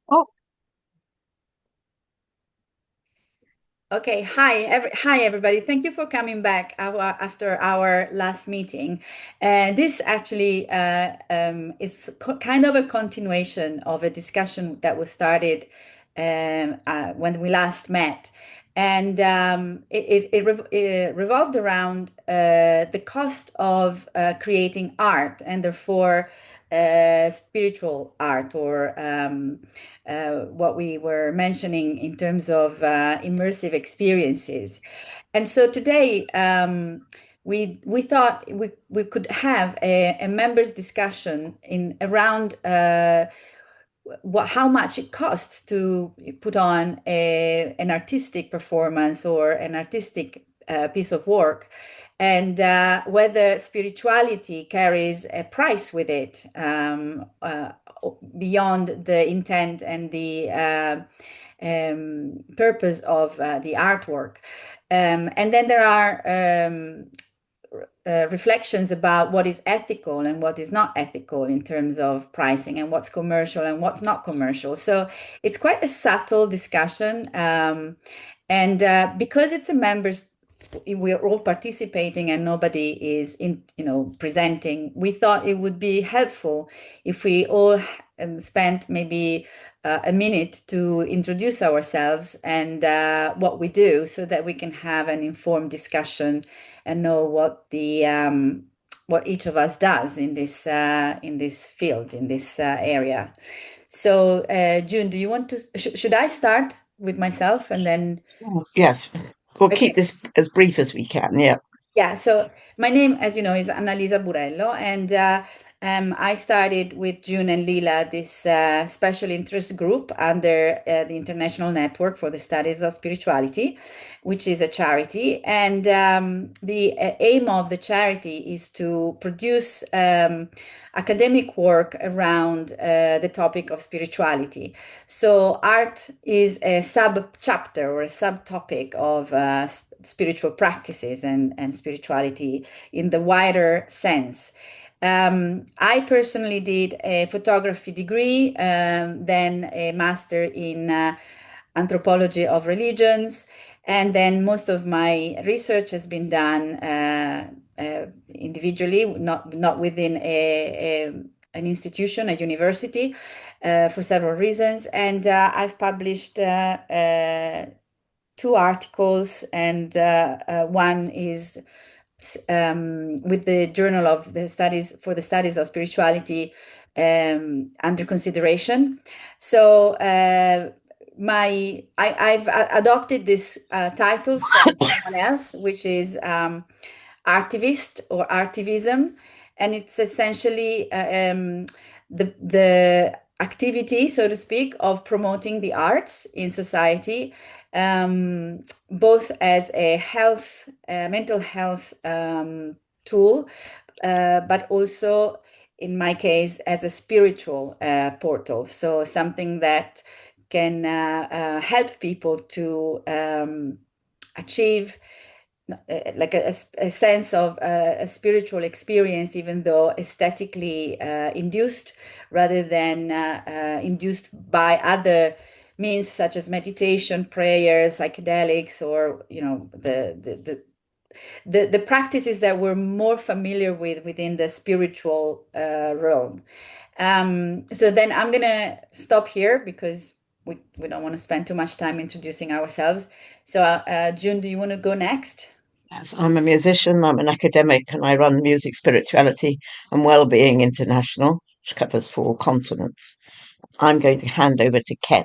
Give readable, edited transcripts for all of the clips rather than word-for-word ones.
Oh, Okay, hi everybody. Thank you for coming back after our last meeting. And this actually is kind of a continuation of a discussion that was started when we last met. And it revolved around the cost of creating art and therefore spiritual art or what we were mentioning in terms of immersive experiences. And so today, we thought we could have a members discussion in around how much it costs to put on an artistic performance or an artistic piece of work, and whether spirituality carries a price with it, beyond the intent and the purpose of the artwork. And then there are reflections about what is ethical and what is not ethical in terms of pricing, and what's commercial and what's not commercial. So it's quite a subtle discussion. And because it's a members, we're all participating and nobody is presenting, we thought it would be helpful if we all spent maybe a minute to introduce ourselves and what we do, so that we can have an informed discussion and know what each of us does in this field, in this area. So, June, do you want to? Should I start with myself and then? yes. We'll keep Okay. this as brief as we can. Yeah. Yeah, so my name, as you know, is Annalisa Burello, and I started with June and Lila this special interest group under the International Network for the Studies of Spirituality, which is a charity. And the aim of the charity is to produce academic work around the topic of spirituality. So art is a sub chapter or a subtopic of spiritual practices and spirituality in the wider sense. I personally did a photography degree, then a master in anthropology of religions, and then most of my research has been done individually, not within an institution, a university, for several reasons. And I've published two articles, and one is with the Journal of the Studies for the Studies of Spirituality under consideration. So I've adopted this title from someone else, which is artivist or artivism, and it's essentially the activity, so to speak, of promoting the arts in society, both as a mental health tool, but also, in my case, as a spiritual portal. So something that can help people to achieve like a sense of a spiritual experience, even though aesthetically induced, rather than induced by other means such as meditation, prayers, psychedelics, or the practices that we're more familiar with within the spiritual realm. So then I'm gonna stop here because we don't want to spend too much time introducing ourselves. So, June, do you want to go next? Yes, I'm a musician, I'm an academic, and I run Music, Spirituality and Wellbeing International, which covers 4 continents. I'm going to hand over to Ken.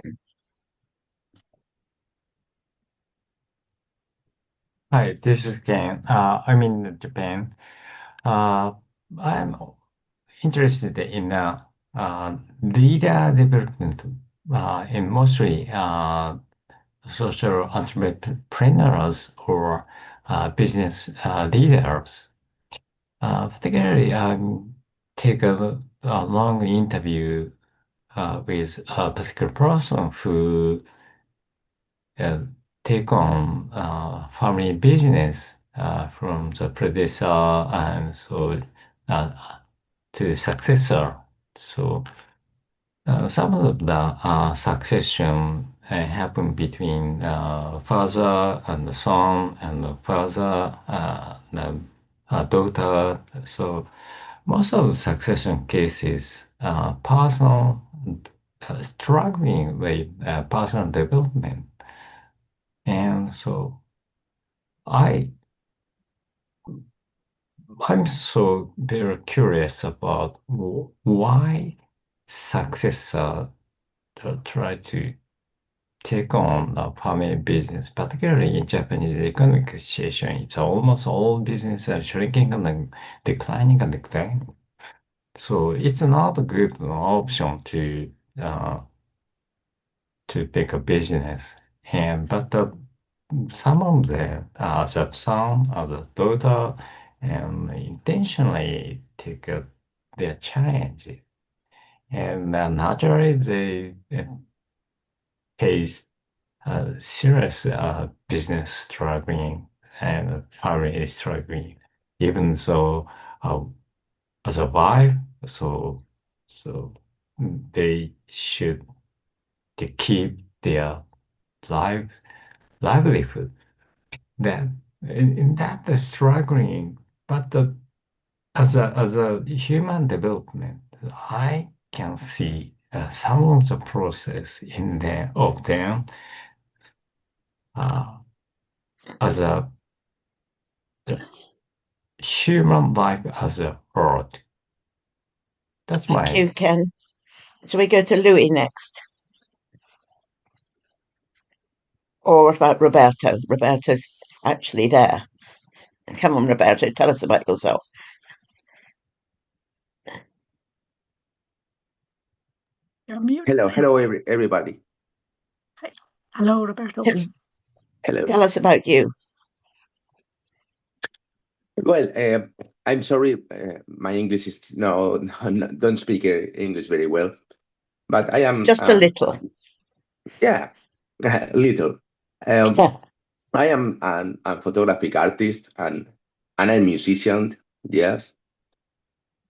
Hi, this is Ken. I'm in Japan. Uh, I'm interested in leader development in mostly social entrepreneurs or business leaders. Particularly, take a long interview with a particular person who uh, take on family business from the predecessor and so uh, to successor. So some of the succession happen between father and son and father and daughter. So most of the succession cases, personal struggling with personal development, and so I I'm so very curious about why successor try to take on a family business, particularly in Japanese economic situation. It's almost all business are shrinking and declining and declining. So it's not a good option to pick a business. And but some of the son or the daughter intentionally take their challenge. And naturally they face serious business struggling and family struggling. Even so, uh, as a wife, so they should to keep their life livelihood. That in that the struggling, but as a human development, I can see some of the process in there of them uh, as a the human life as a whole. That's Thank my you, Ken. Shall we go to Louis next? Or what about Roberto? Roberto's actually there. Come on, Roberto, tell us about yourself. You're mute. Hello, everybody. Hello, Roberto. Tell, Hello. tell us about you. Well, I'm sorry, my English is don't speak English very well, but I am, Just a little. yeah, little. I am a photographic artist and a musician, yes.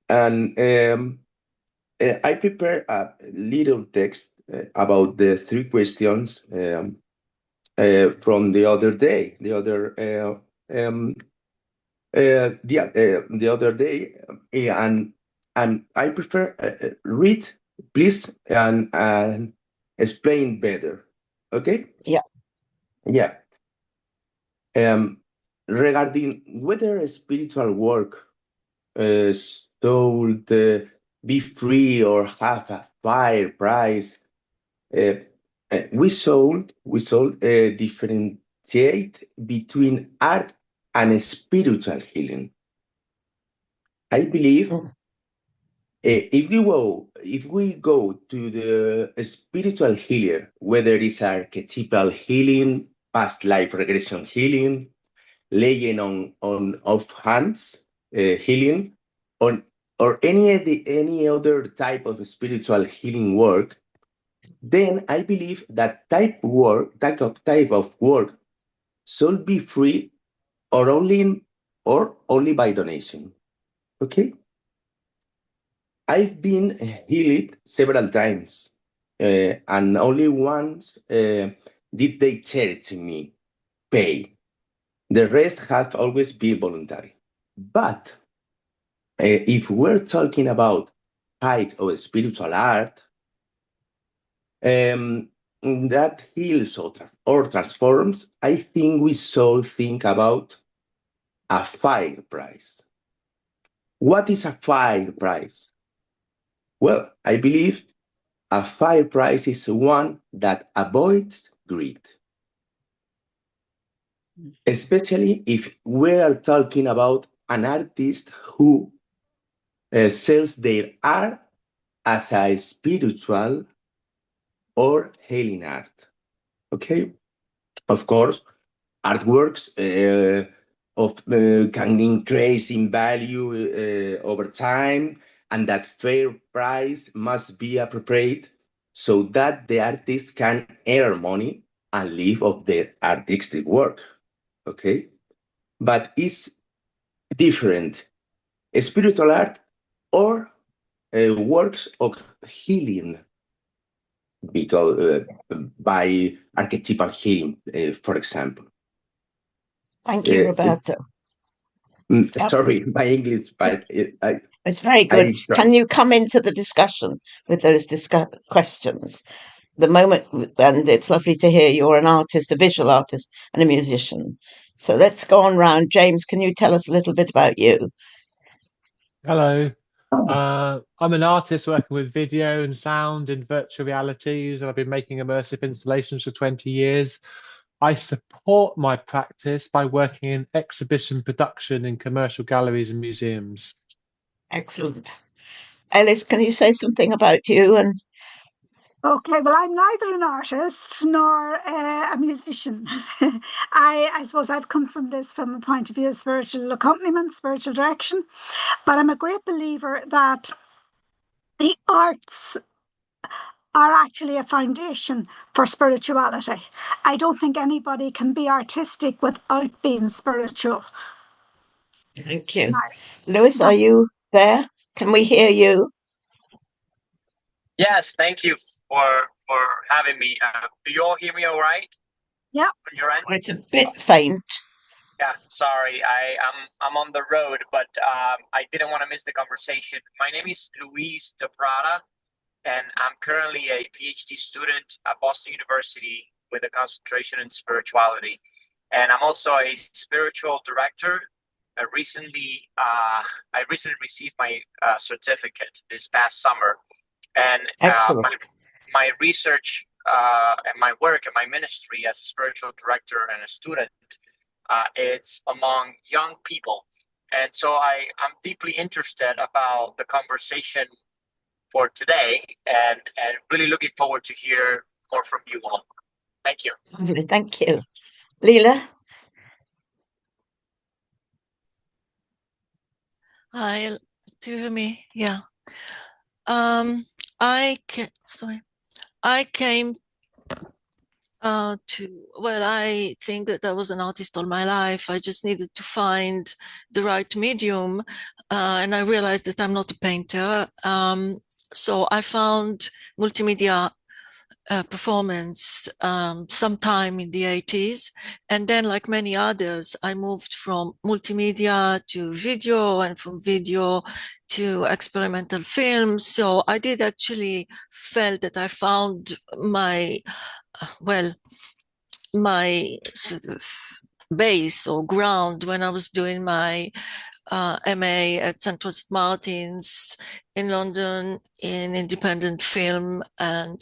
And I prepare a little text about the three questions from the other day, the other day, and I prefer read, please, and explain better. Okay? Yeah. Yeah. Um, Regarding whether spiritual work should be free or have a fair price, uh, we should differentiate between art and spiritual healing. I believe Mm. if we go to the spiritual healer, whether it's archetypal healing, past life regression healing, laying on of hands healing, or any other type of spiritual healing work, then I believe that type of work should be free or only by donation. Okay. I've been healed several times, and only once did they charge me pay. The rest have always been voluntary. But if we're talking about height of spiritual art, um, that heals or transforms, I think we should think about a fire price. What is a fire price? Well, I believe a fair price is one that avoids greed, especially if we are talking about an artist who sells their art as a spiritual or healing art. Okay, of course, artworks can increase in value over time, and that fair price must be appropriate so that the artist can earn money and live of their artistic work. Okay, but it's different. Spiritual art or works of healing. because by archetypal healing, for example. Thank you, Roberto. Yep. Sorry, my English, but It's very good. Can you come into the discussion with those questions? The moment, and it's lovely to hear you're an artist, a visual artist, and a musician. So let's go on round. James, can you tell us a little bit about you? Hello. I'm an artist working with video and sound in virtual realities, and I've been making immersive installations for 20 years. I support my practice by working in exhibition production in commercial galleries and museums. Excellent. Ellis, can you say something about you? Okay, well, I'm neither an artist nor a musician. I suppose I've come from this from a point of view of spiritual accompaniment, spiritual direction, but I'm a great believer that the arts are actually a foundation for spirituality. I don't think anybody can be artistic without being spiritual. Thank you. Lewis, are you there? Can we hear you? Yes, thank you for having me. Do you all hear me all right? Yeah. On your end? Well, it's a bit faint. Yeah, sorry. I'm on the road, but I didn't want to miss the conversation. My name is Luis de Prada, and I'm currently a PhD student at Boston University with a concentration in spirituality. And I'm also a spiritual director. I recently received my certificate this past summer. And my research and my work and my ministry as a spiritual director and a student, it's among young people. And so I'm deeply interested about the conversation for today and really looking forward to hear more from you all. Thank you. Lovely, thank you. Leela? Hi, do you hear me? Yeah. I came I think that I was an artist all my life. I just needed to find the right medium, and I realized that I'm not a painter. So I found multimedia performance sometime in the 80s. And then, like many others, I moved from multimedia to video and from video to experimental film. So I did actually felt that I found my sort of base or ground when I was doing my MA at Central St. Martin's in London in independent film and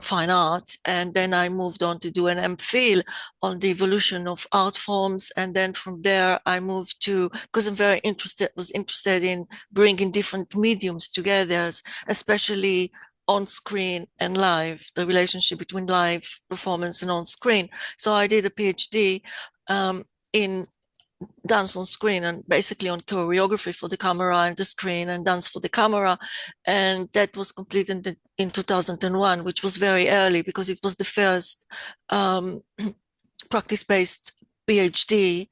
fine art. And then I moved on to do an MPhil on the evolution of art forms. And then from there, I moved to, because I'm was interested in bringing different mediums together, especially on screen and live, the relationship between live performance and on screen. So I did a PhD in dance on screen and basically on choreography for the camera and the screen and dance for the camera. And that was completed in 2001, which was very early because it was the first practice-based PhD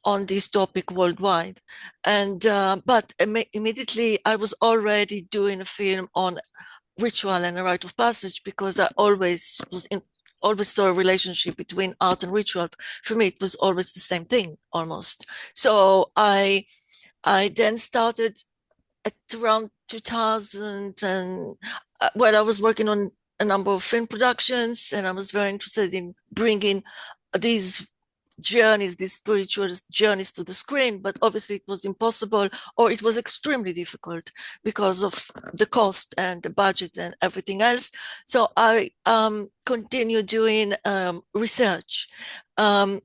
on this topic worldwide. And but immediately I was already doing a film on ritual and a rite of passage because I always saw a relationship between art and ritual. For me, it was always the same thing, almost. So I then started at around 2000, and I was working on a number of film productions, and I was very interested in bringing these journeys, these spiritual journeys to the screen, but obviously it was impossible, or it was extremely difficult because of the cost and the budget and everything else. So I continued doing research in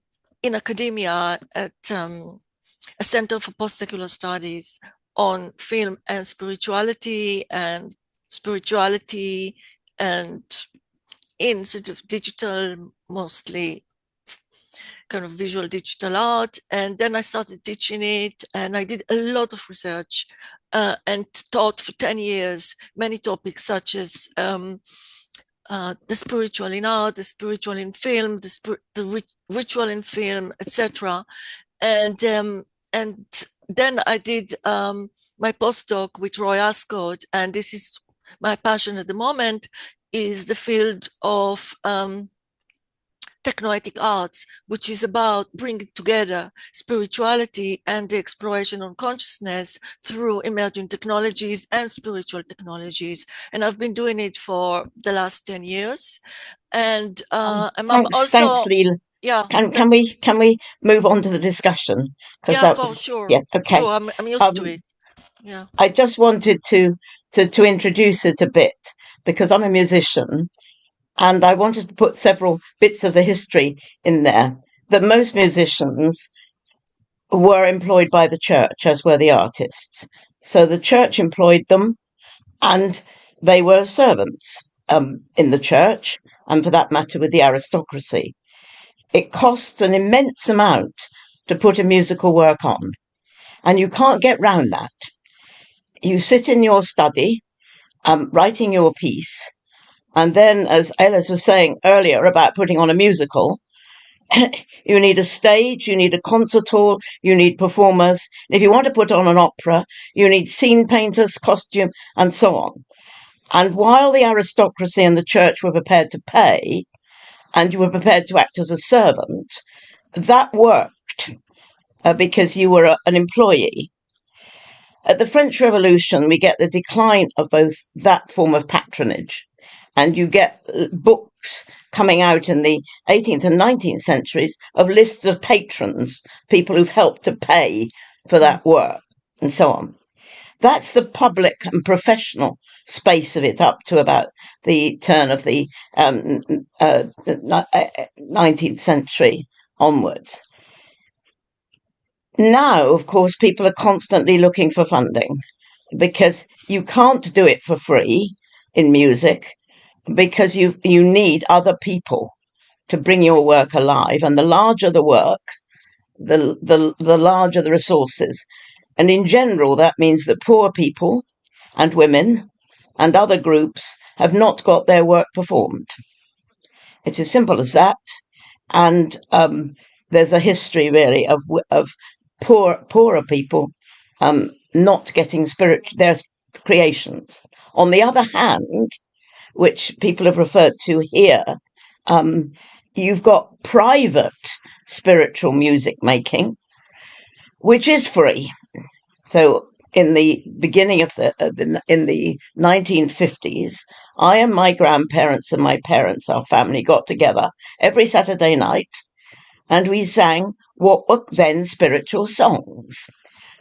academia at a Center for Post-Secular Studies on film and spirituality and in sort of digital, mostly kind of visual digital art. And then I started teaching it, and I did a lot of research and taught for 10 years many topics such as the spiritual in art, the spiritual in film, the ritual in film, etc. And then I did my postdoc with Roy Ascott, and this is my passion at the moment, is the field of technoetic arts, which is about bringing together spirituality and the exploration of consciousness through emerging technologies and spiritual technologies. And I've been doing it for the last 10 years. And I'm also... Thanks, Leela. Yeah. Can we move on to the discussion? Yeah, for sure. Yeah, okay. Sure, I'm used to it. Yeah. I just wanted to introduce it a bit because I'm a musician, and I wanted to put several bits of the history in there. That most musicians were employed by the church, as were the artists. So the church employed them, and they were servants in the church, and for that matter, with the aristocracy. It costs an immense amount to put a musical work on, and you can't get round that. You sit in your study, writing your piece, and then, as Elis was saying earlier about putting on a musical, you need a stage, you need a concert hall, you need performers. If you want to put on an opera, you need scene painters, costume, and so on. And while the aristocracy and the church were prepared to pay, and you were prepared to act as a servant, that worked because you were an employee. At the French Revolution, we get the decline of both that form of patronage, and you get books coming out in the 18th and 19th centuries of lists of patrons, people who've helped to pay for that work, and so on. That's the public and professional space of it up to about the turn of the 19th century onwards. Now, of course, people are constantly looking for funding because you can't do it for free in music because you need other people to bring your work alive. And the larger the work, the larger the resources. And in general, that means that poor people and women and other groups have not got their work performed. It's as simple as that. And there's a history, really, of poorer people not getting their creations. On the other hand, which people have referred to here, you've got private spiritual music making, which is free. So in the beginning of in the 1950s, I and my grandparents and my parents, our family, got together every Saturday night, and we sang what were then spiritual songs.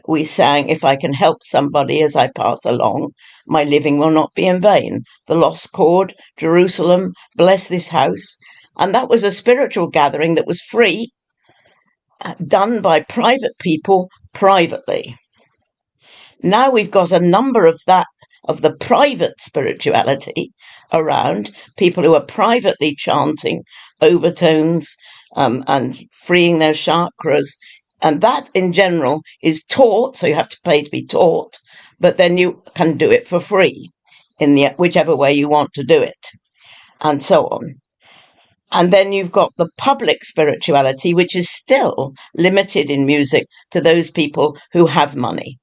We sang, "If I can help somebody as I pass along, my living will not be in vain. The Lost Chord, Jerusalem, Bless This House." And that was a spiritual gathering that was free, done by private people privately. Now we've got a number of the private spirituality around, people who are privately chanting overtones and freeing their chakras. And that, in general, is taught, so you have to pay to be taught, but then you can do it for free in whichever way you want to do it, and so on. And then you've got the public spirituality, which is still limited in music to those people who have money.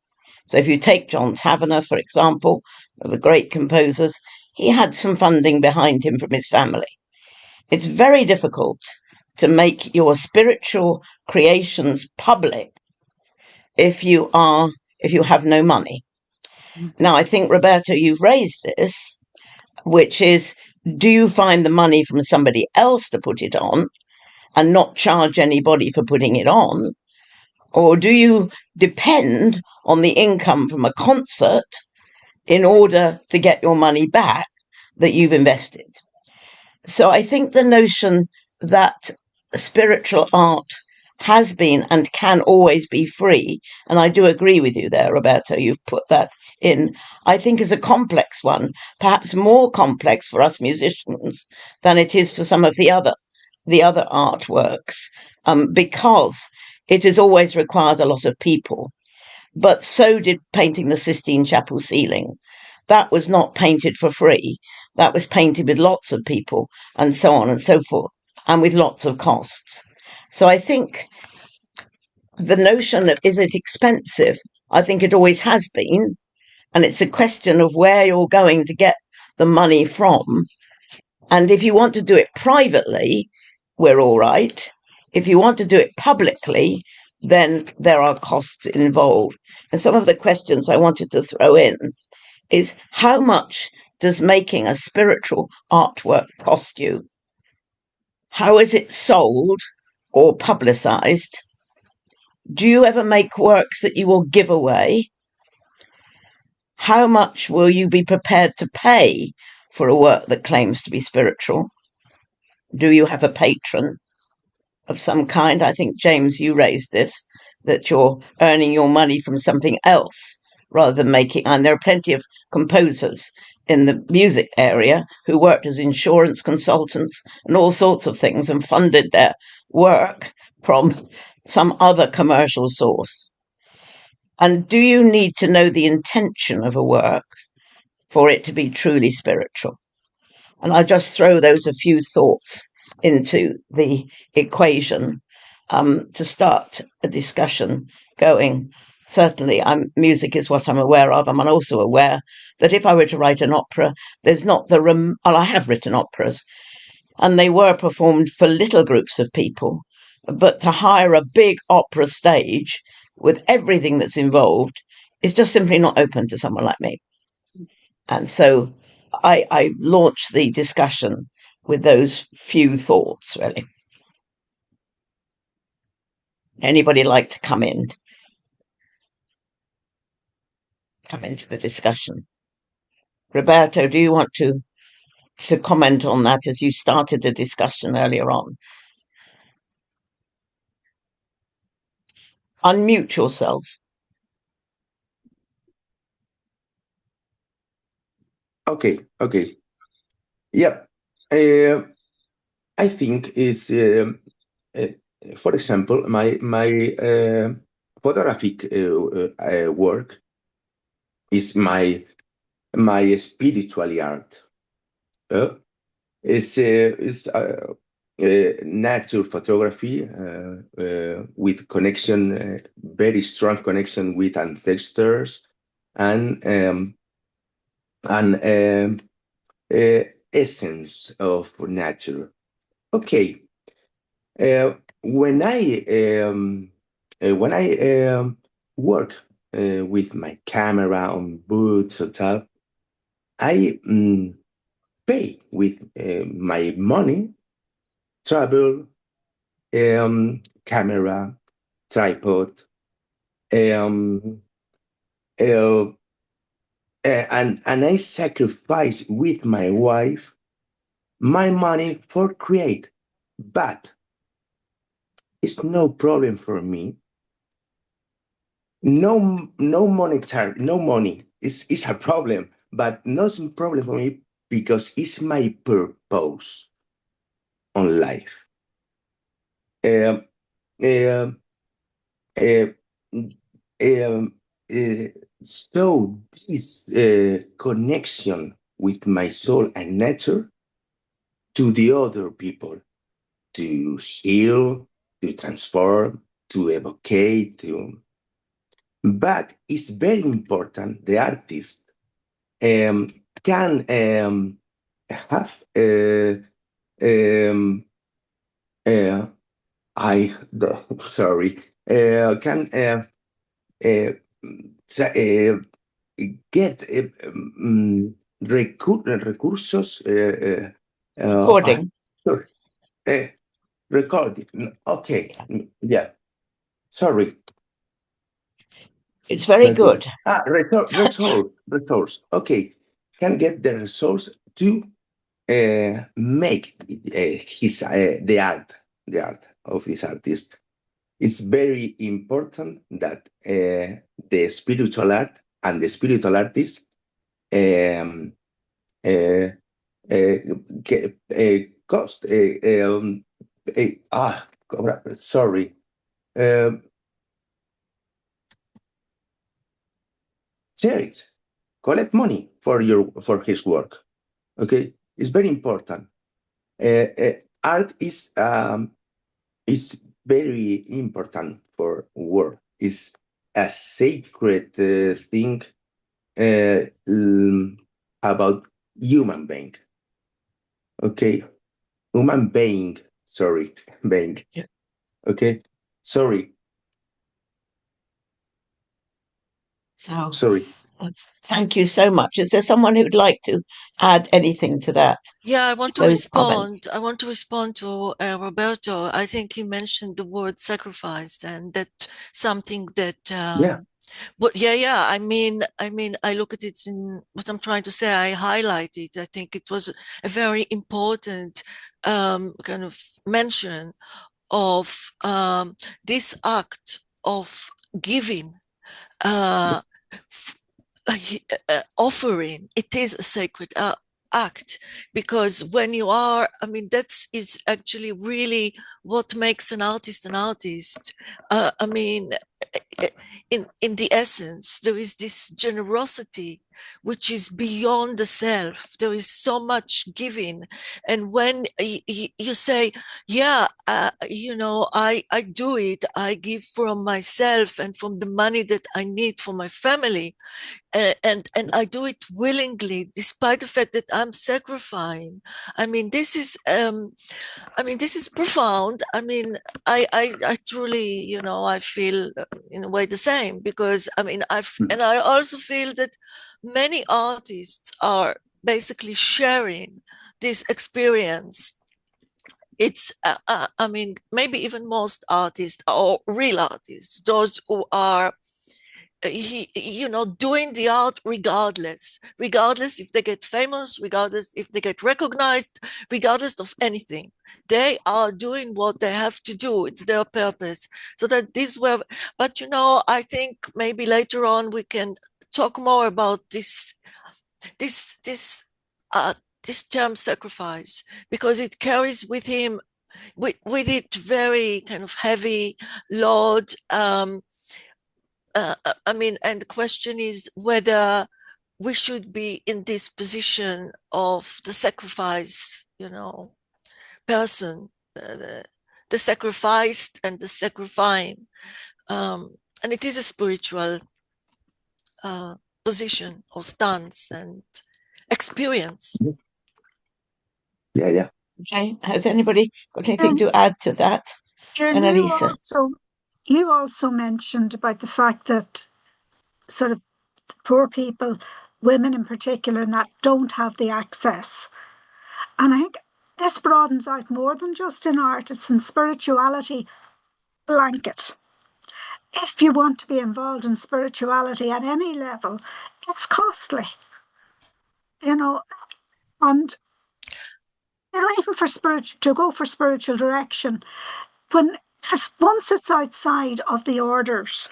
So if you take John Tavener, for example, the great composers, he had some funding behind him from his family. It's very difficult to make your spiritual creations public if you have no money. Now, I think, Roberto, you've raised this, which is, do you find the money from somebody else to put it on and not charge anybody for putting it on? Or do you depend on the income from a concert in order to get your money back that you've invested? So I think the notion that spiritual art has been and can always be free, and I do agree with you there, Roberto, you've put that in, I think is a complex one, perhaps more complex for us musicians than it is for some of the other artworks, because it has always required a lot of people. But so did painting the Sistine Chapel ceiling. That was not painted for free. That was painted with lots of people and so on and so forth, and with lots of costs. So I think the notion of, is it expensive? I think it always has been. And it's a question of where you're going to get the money from And if you want to do it privately, we're all right. If you want to do it publicly, then there are costs involved. And some of the questions I wanted to throw in is, how much does making a spiritual artwork cost you? How is it sold or publicized? Do you ever make works that you will give away? How much will you be prepared to pay for a work that claims to be spiritual? Do you have a patron of some kind? I think, James, you raised this, that you're earning your money from something else rather than making, and there are plenty of composers in the music area who worked as insurance consultants and all sorts of things and funded their work from some other commercial source. And do you need to know the intention of a work for it to be truly spiritual? And I'll just throw those a few thoughts into the equation to start a discussion going. Certainly, music is what I'm aware of. I'm also aware that if I were to write an opera, there's not the well, I have written operas, and they were performed for little groups of people. But to hire a big opera stage with everything that's involved is just simply not open to someone like me. And so I launched the discussion with those few thoughts, really. Anybody like to come into the discussion? Roberto, do you want to comment on that as you started the discussion earlier on? Unmute yourself. Okay. Yeah. I think it's, for example, my photographic work is my spiritual art. It's nature photography with connection, very strong connection with ancestors and essence of nature. Okay. When I work with my camera on boots or tal, I pay with my money, travel, camera, tripod, and I sacrifice with my wife my money for create, but it's no problem for me. No money is a problem, but not a problem for me because it's my purpose on life. So this connection with my soul and nature to the other people, to heal, to transform, to evocate, but it's very important the artist can have can get recursos Recording. Recording. Okay. Yeah. Sorry. It's very good. Resource. Okay. Can get the resource to make the art of this artist. It's very important that the spiritual art and the spiritual artist cost. Sorry. Share it. Collect money for his work. Okay, it's very important. Art is very important for work. It's a sacred thing about human being. Okay. Human being. Sorry. Being. Yeah. Okay. Sorry. So Sorry. thank you so much. Is there someone who'd like to add anything to that? Yeah, I want to Those comments. respond. I want to respond to Roberto. I think he mentioned the word sacrifice, and that something that Yeah. but yeah. I mean, I look at it in what I'm trying to say. I highlight it. I think it was a very important kind of mention of this act of giving, offering. It is a sacred act, because when you are, I mean, that's is actually really what makes an artist an artist. I mean, in the essence, there is this generosity which is beyond the self. There is so much giving, and when you say, yeah, I do it, I give from myself and from the money that I need for my family, and I do it willingly, despite the fact that I'm sacrificing. I mean, this is profound. I mean, I truly, I feel in a way the same, because I mean, I also feel that many artists are basically sharing this experience. It's, I mean, maybe even most artists, or real artists, those who are doing the art regardless if they get famous, regardless if they get recognized, regardless of anything. They are doing what they have to do. It's their purpose. So that this were, but I think maybe later on we can talk more about this term sacrifice, because it carries with him, with it, very kind of heavy load. I mean, and the question is whether we should be in this position of the sacrifice, person, the sacrificed and the sacrificing. And it is a spiritual position or stance and experience. Yeah. Okay. Has anybody got anything to add to that? Annalisa. You also mentioned about the fact that sort of poor people, women in particular, and that don't have the access. And I think this broadens out more than just in art, it's in spirituality blanket. If you want to be involved in spirituality at any level, it's costly, and even for to go for spiritual direction, once it's outside of the orders,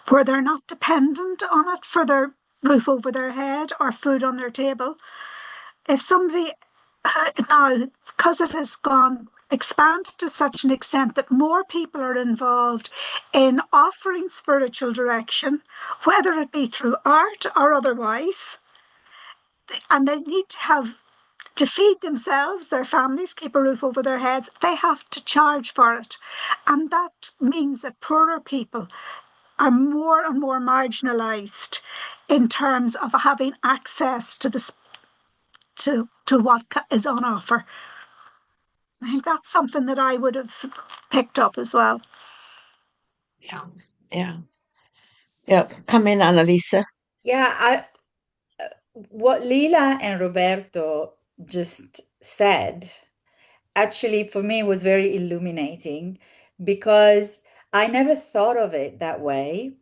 where they're not dependent on it for their roof over their head or food on their table. If somebody now, because it has gone expanded to such an extent that more people are involved in offering spiritual direction, whether it be through art or otherwise, and they need to feed themselves, their families, keep a roof over their heads, they have to charge for it. And that means that poorer people are more and more marginalised in terms of having access to what is on offer. I think that's something that I would have picked up as well. Yeah. Come in, Annalisa. Yeah, what Lila and Roberto just said, actually for me was very illuminating, because I never thought of it that way.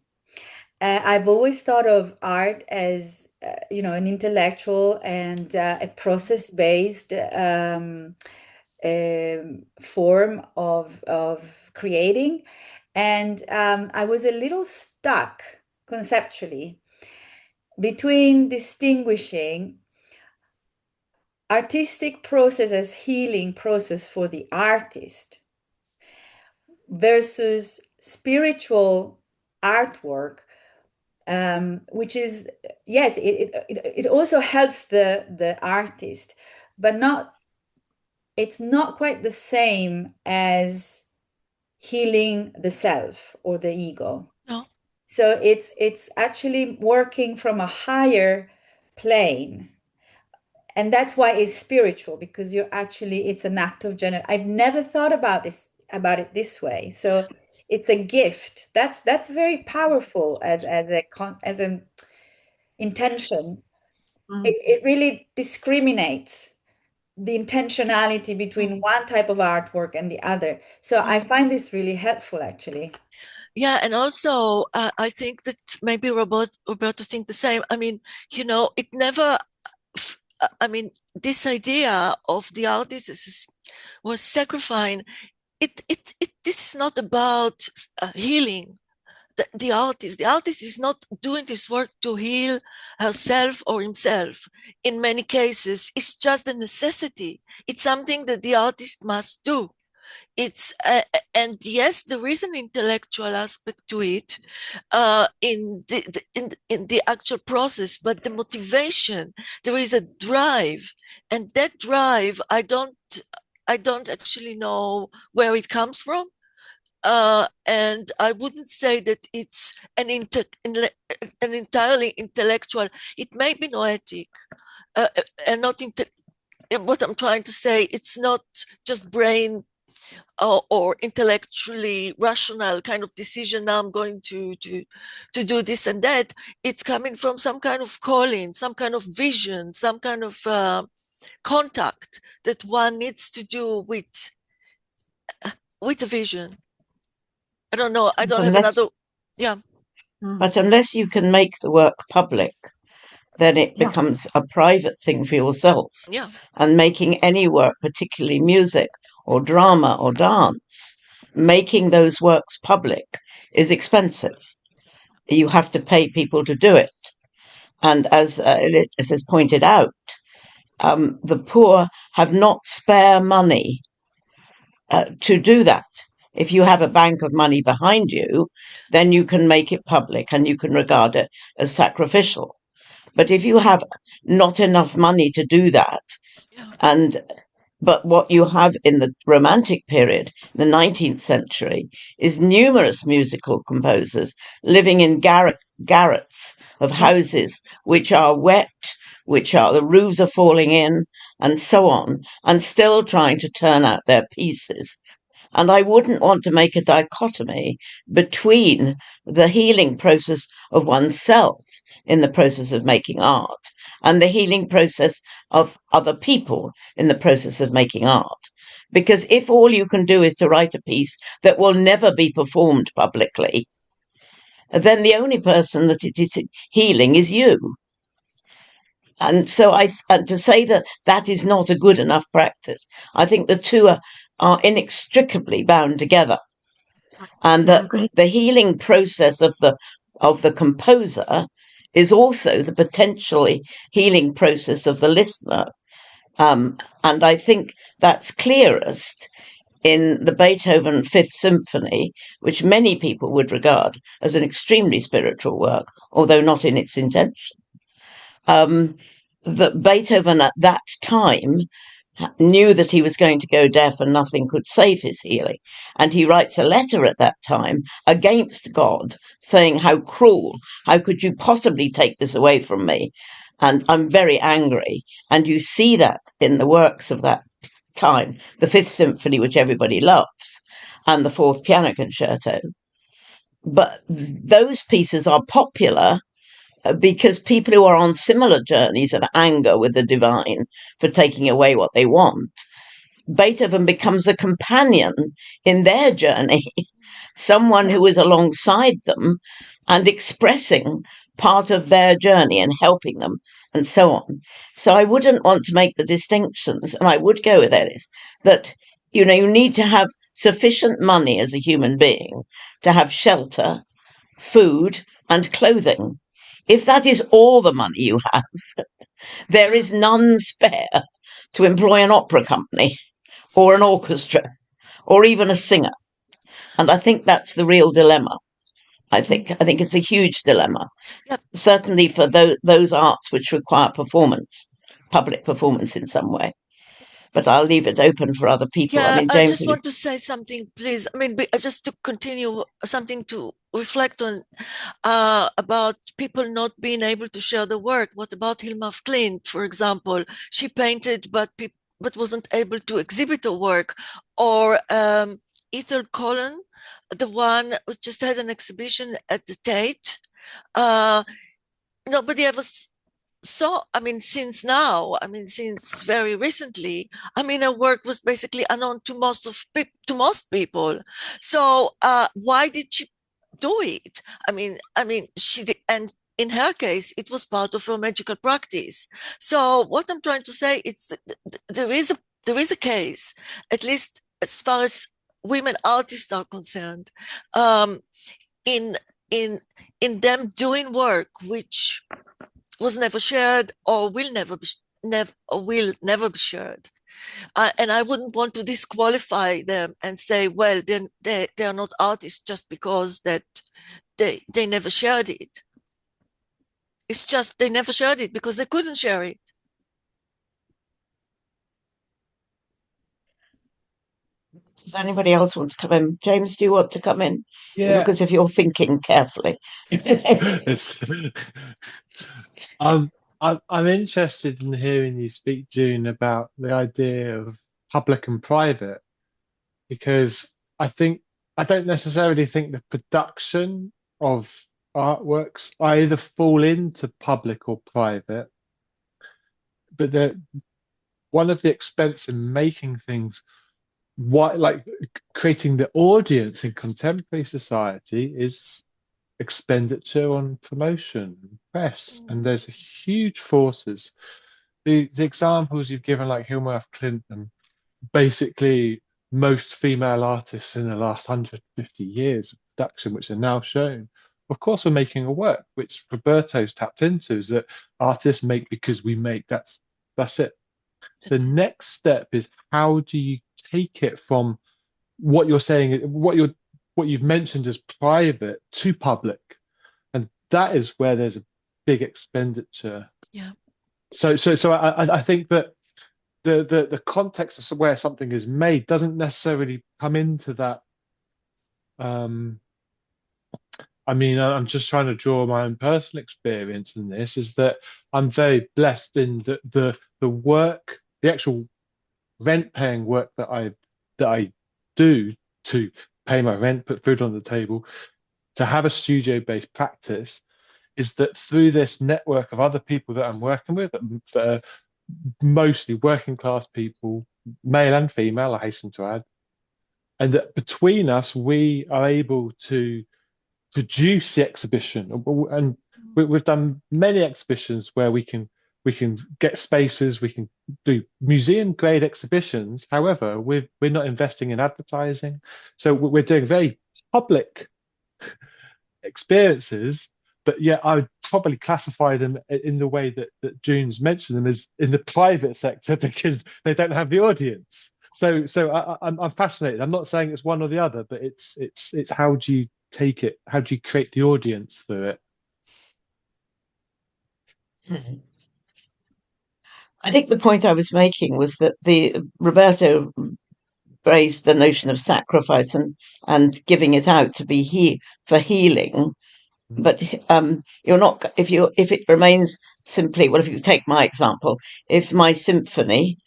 I've always thought of art as an intellectual and a process-based form of creating, and I was a little stuck conceptually between distinguishing artistic process as healing process for the artist versus spiritual artwork, which is, yes, it also helps the artist, but it's not quite the same as healing the self or the ego. No. So it's actually working from a higher plane. And that's why it's spiritual, because it's an act of general. I've never thought about it this way. So it's a gift. That's very powerful as an intention. It really discriminates the intentionality between one type of artwork and the other. So I find this really helpful, actually. Yeah, and also I think that maybe Roberto think the same. I mean, it never. I mean, this idea of the artist was sacrificing. This is not about healing. The artist is not doing this work to heal herself or himself. In many cases, it's just a necessity. It's something that the artist must do. It's and yes, there is an intellectual aspect to it in the actual process, but the motivation, there is a drive, and that drive, I don't actually know where it comes from. And I wouldn't say that it's an entirely intellectual. It may be noetic, and not what I'm trying to say. It's not just brain or intellectually rational kind of decision. Now I'm going to do this and that. It's coming from some kind of calling, some kind of vision, some kind of contact that one needs to do with the vision. I don't know. I don't have another. Yeah. But unless you can make the work public, then it becomes a private thing for yourself. Yeah. And making any work, particularly music or drama or dance, making those works public is expensive. You have to pay people to do it. And as is pointed out, the poor have not spare money to do that. If you have a bank of money behind you, then you can make it public and you can regard it as sacrificial. But if you have not enough money to do that, but what you have in the Romantic period, the 19th century, is numerous musical composers living in garrets of houses which are wet, the roofs are falling in, and so on, and still trying to turn out their pieces. And I wouldn't want to make a dichotomy between the healing process of oneself in the process of making art and the healing process of other people in the process of making art. Because if all you can do is to write a piece that will never be performed publicly, then the only person that it is healing is you. And so and to say that that is not a good enough practice, I think the two are inextricably bound together. And that the healing process of the composer is also the potentially healing process of the listener. And I think that's clearest in the Beethoven Fifth Symphony, which many people would regard as an extremely spiritual work, although not in its intention. That Beethoven at that time knew that he was going to go deaf and nothing could save his healing. And he writes a letter at that time against God, saying, "How cruel, how could you possibly take this away from me? And I'm very angry." And you see that in the works of that time, the Fifth Symphony, which everybody loves, and the Fourth Piano Concerto. But those pieces are popular because people who are on similar journeys of anger with the divine for taking away what they want, Beethoven becomes a companion in their journey, someone who is alongside them and expressing part of their journey and helping them and so on. So I wouldn't want to make the distinctions, and I would go with Ellis, that you need to have sufficient money as a human being to have shelter, food, and clothing. If that is all the money you have, there is none spare to employ an opera company or an orchestra or even a singer. And I think that's the real dilemma. I think it's a huge dilemma, certainly for those arts which require performance, public performance in some way. but I'll leave it open for other people. Yeah, I mean, I James, just want to say something, please. I mean, just to continue, something to reflect on about people not being able to share the work. What about Hilma af Klint, for example? She painted, but wasn't able to exhibit her work. Or Ethel Cullen, the one who just had an exhibition at the Tate. Nobody ever saw, I mean, since very recently, I mean, her work was basically unknown to most people. So why did she do it? I mean, she did, and in her case, it was part of her magical practice. So what I'm trying to say is that there is a case, at least as far as women artists are concerned, in them doing work which was never shared or will never be shared. And I wouldn't want to disqualify them and say, well, they are not artists just because that they never shared it. It's just they never shared it because they couldn't share it. Does anybody else want to come in? James, do you want to come in? Yeah. Because if you're thinking carefully. I'm interested in hearing you speak, June, about the idea of public and private, because I don't necessarily think the production of artworks either fall into public or private, but one of the expense in making things, like creating the audience in contemporary society, is expenditure on promotion and press, and there's huge forces. The examples you've given, like Hilma af Klint, and basically most female artists in the last 150 years of production, which are now shown. Of course, we're making a work, which Roberto's tapped into, is that artists make because we make. That's it. The next step is, how do you take it from what you're saying, what you've mentioned as private, to public? And that is where there's a big expenditure. Yeah. So I think that the context of where something is made doesn't necessarily come into that. I mean, I'm just trying to draw my own personal experience in this, is that I'm very blessed in the work, the actual rent paying work that I do to pay my rent, put food on the table, to have a studio based practice, is that through this network of other people that I'm working with, that are mostly working class people, male and female, I hasten to add, and that between us, we are able to produce the exhibition. And we've done many exhibitions where we can get spaces, we can do museum grade exhibitions. However, we're not investing in advertising, so we're doing very public experiences. But yeah, I would probably classify them in the way that June's mentioned them, as in the private sector, because they don't have the audience. So I'm fascinated. I'm not saying it's one or the other, but it's how do you take it? How do you create the audience through it? I think the point I was making was that Roberto raised the notion of sacrifice and giving it out to be for healing. But you're not, if it remains simply, well, if you take my example, if my symphony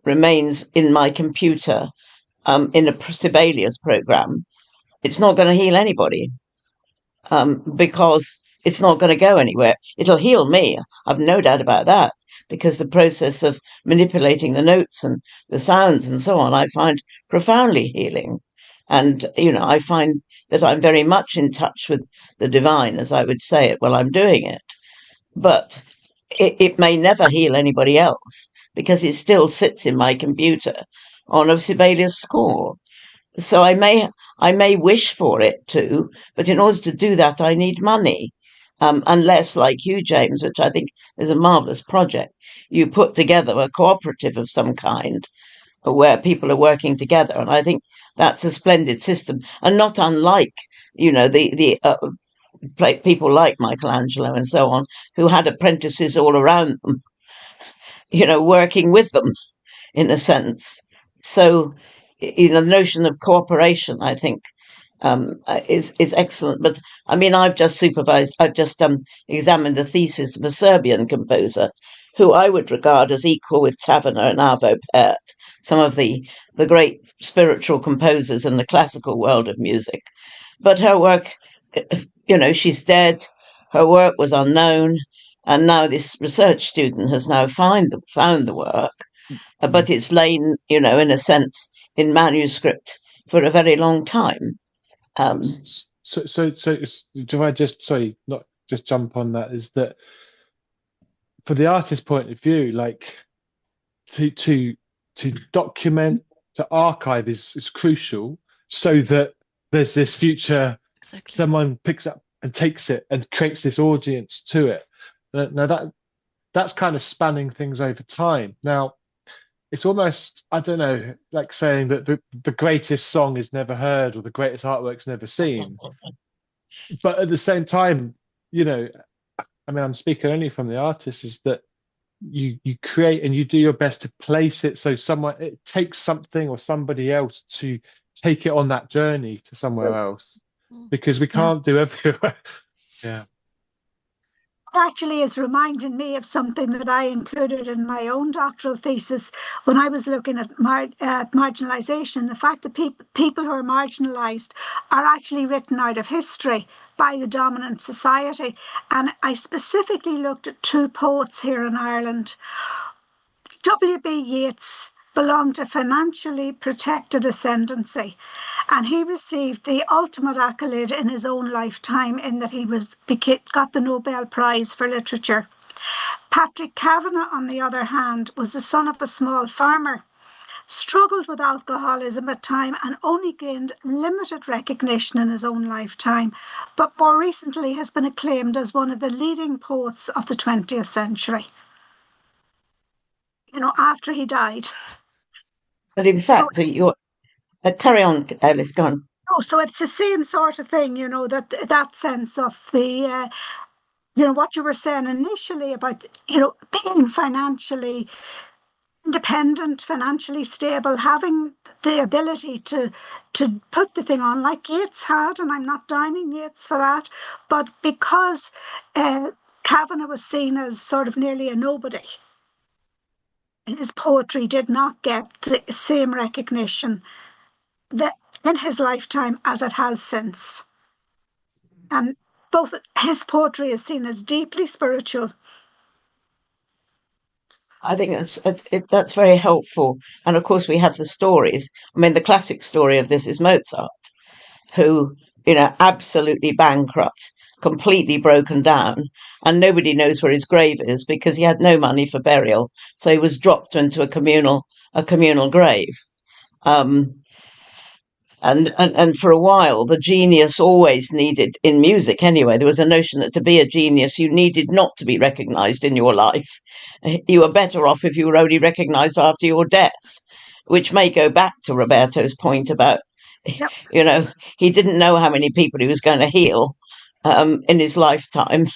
remains in my computer in a Sibelius program, it's not going to heal anybody, because it's not going to go anywhere. It'll heal me, I've no doubt about that, because the process of manipulating the notes and the sounds and so on, I find profoundly healing. And, I find that I'm very much in touch with the divine, as I would say it, while I'm doing it. But it may never heal anybody else, because it still sits in my computer on a Sibelius score. So I may wish for it to, but in order to do that, I need money. Unless, like you, James, which I think is a marvelous project, you put together a cooperative of some kind where people are working together. And I think that's a splendid system, and not unlike, the people like Michelangelo and so on, who had apprentices all around them, working with them in a sense. So, the notion of cooperation, I think, is excellent. But I mean, I've just examined a thesis of a Serbian composer who I would regard as equal with Taverner and Arvo Pärt, some of the great spiritual composers in the classical world of music. But her work, she's dead. Her work was unknown, and now this research student has now found the work, but it's lain, in a sense, in manuscript for a very long time. So do I just not just jump on that? Is that for the artist's point of view, like to document, to archive is crucial, so that there's this future. Exactly. Someone picks up and takes it and creates this audience to it. Now that's kind of spanning things over time. Now, it's almost, I don't know, like saying that the greatest song is never heard or the greatest artwork's never seen. But at the same time, I mean, I'm speaking only from the artist, is that you create and you do your best to place it so it takes something or somebody else to take it on that journey to somewhere else, because we can't do everywhere. Yeah. Actually is reminding me of something that I included in my own doctoral thesis when I was looking at marginalization, the fact that people who are marginalized are actually written out of history by the dominant society. And I specifically looked at two poets here in Ireland. W.B. Yeats belonged to financially protected ascendancy, and he received the ultimate accolade in his own lifetime in that he got the Nobel Prize for Literature. Patrick Kavanagh, on the other hand, was the son of a small farmer, struggled with alcoholism at time and only gained limited recognition in his own lifetime, but more recently has been acclaimed as one of the leading poets of the 20th century. After he died. But in fact, carry on, Alice, go on. Oh, so it's the same sort of thing, that sense of the, what you were saying initially about, being financially independent, financially stable, having the ability to put the thing on like Yeats had, and I'm not downing Yeats for that, but because Kavanagh was seen as sort of nearly a nobody, his poetry did not get the same recognition that in his lifetime as it has since. And both his poetry is seen as deeply spiritual. I think that's very helpful. And of course, we have the stories. I mean, the classic story of this is Mozart, who, absolutely bankrupt, completely broken down, and nobody knows where his grave is because he had no money for burial. So he was dropped into a communal grave. And for a while, the genius always needed, in music anyway, there was a notion that to be a genius, you needed not to be recognised in your life. You were better off if you were only recognised after your death, which may go back to Roberto's point about, he didn't know how many people he was going to heal in his lifetime.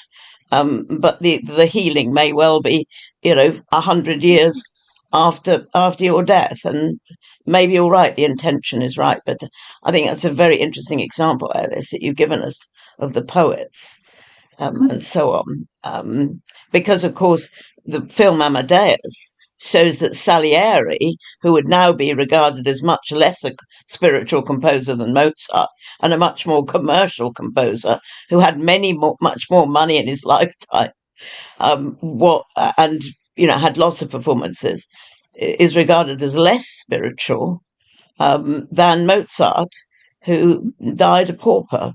But the healing may well be, 100 years after your death, and maybe you're right, the intention is right, but I think that's a very interesting example, Alice, that you've given us of the poets and so on, because of course the film Amadeus shows that Salieri, who would now be regarded as much less a spiritual composer than Mozart and a much more commercial composer who had much more money in his lifetime, had lots of performances, is regarded as less spiritual than Mozart, who died a pauper,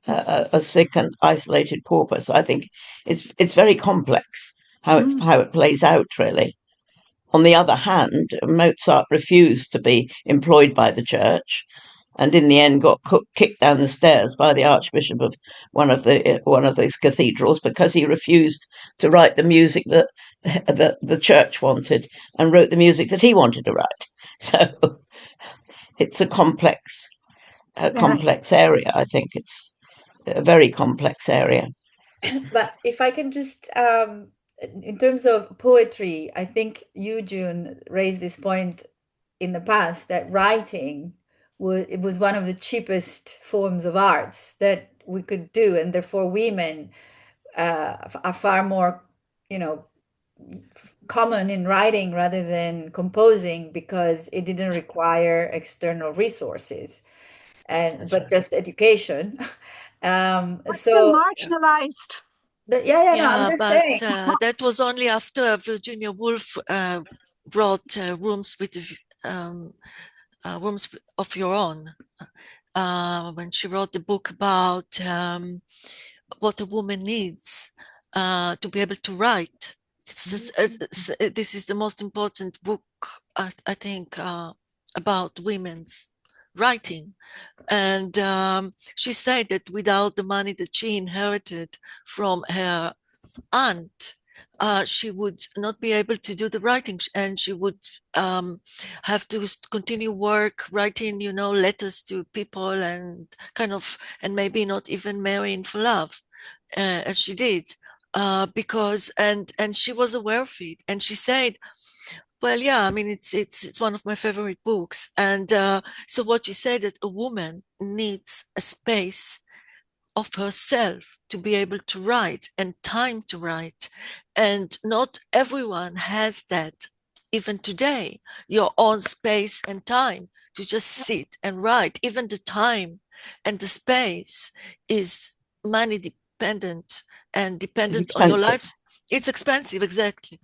a sick and isolated pauper. So I think it's very complex how it plays out, really. On the other hand, Mozart refused to be employed by the church, and in the end got kicked down the stairs by the archbishop of one of those cathedrals because he refused to write the music that the church wanted and wrote the music that he wanted to write. So it's a complex area. I think it's a very complex area. But if I can just in terms of poetry, I think you, June, raised this point in the past that writing was one of the cheapest forms of arts that we could do, and therefore women are far more, common in writing rather than composing because it didn't require external resources but just education. We're still marginalized. I'm just but saying. that was only after Virginia Woolf brought rooms of your own, when she wrote the book about what a woman needs to be able to write. This is the most important book, I think, about women's writing. And she said that without the money that she inherited from her aunt, she would not be able to do the writing, and she would have to continue work writing, letters to people and and maybe not even marrying for love, as she did, because and she was aware of it, and she said, well, yeah, I mean, it's one of my favorite books. And so what she said, that a woman needs a space of herself to be able to write and time to write. And not everyone has that. Even today, your own space and time to just sit and write. Even the time and the space is money dependent and dependent on your life. It's expensive, exactly.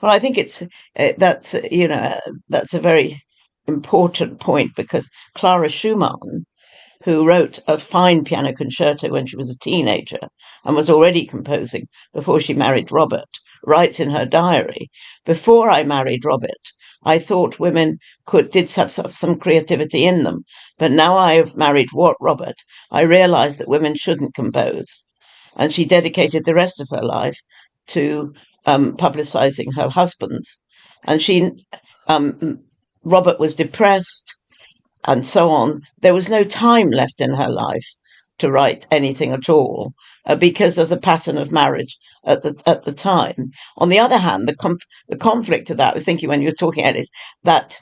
Well, I think that's a very important point, because Clara Schumann, who wrote a fine piano concerto when she was a teenager and was already composing before she married Robert, writes in her diary, "Before I married Robert, I thought women did have some creativity in them, but now I have married Robert, I realise that women shouldn't compose." And she dedicated the rest of her life to publicising her husbands. And Robert was depressed and so on. There was no time left in her life to write anything at all, because of the pattern of marriage at the time. On the other hand, the conflict of that, I was thinking when you were talking, Alice, that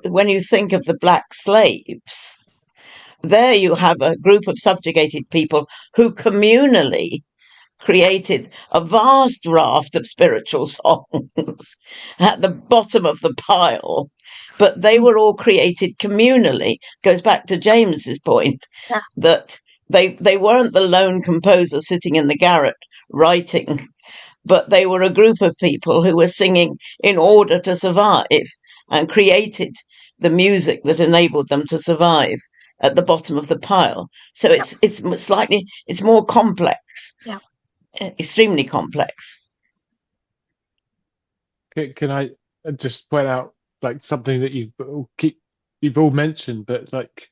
when you think of the black slaves, there you have a group of subjugated people who communally created a vast raft of spiritual songs at the bottom of the pile, but they were all created communally. Goes back to James's point, that they weren't the lone composer sitting in the garret writing, but they were a group of people who were singing in order to survive and created the music that enabled them to survive at the bottom of the pile. So it's more complex. Yeah. Extremely complex. Can I just point out something that you've all mentioned, but like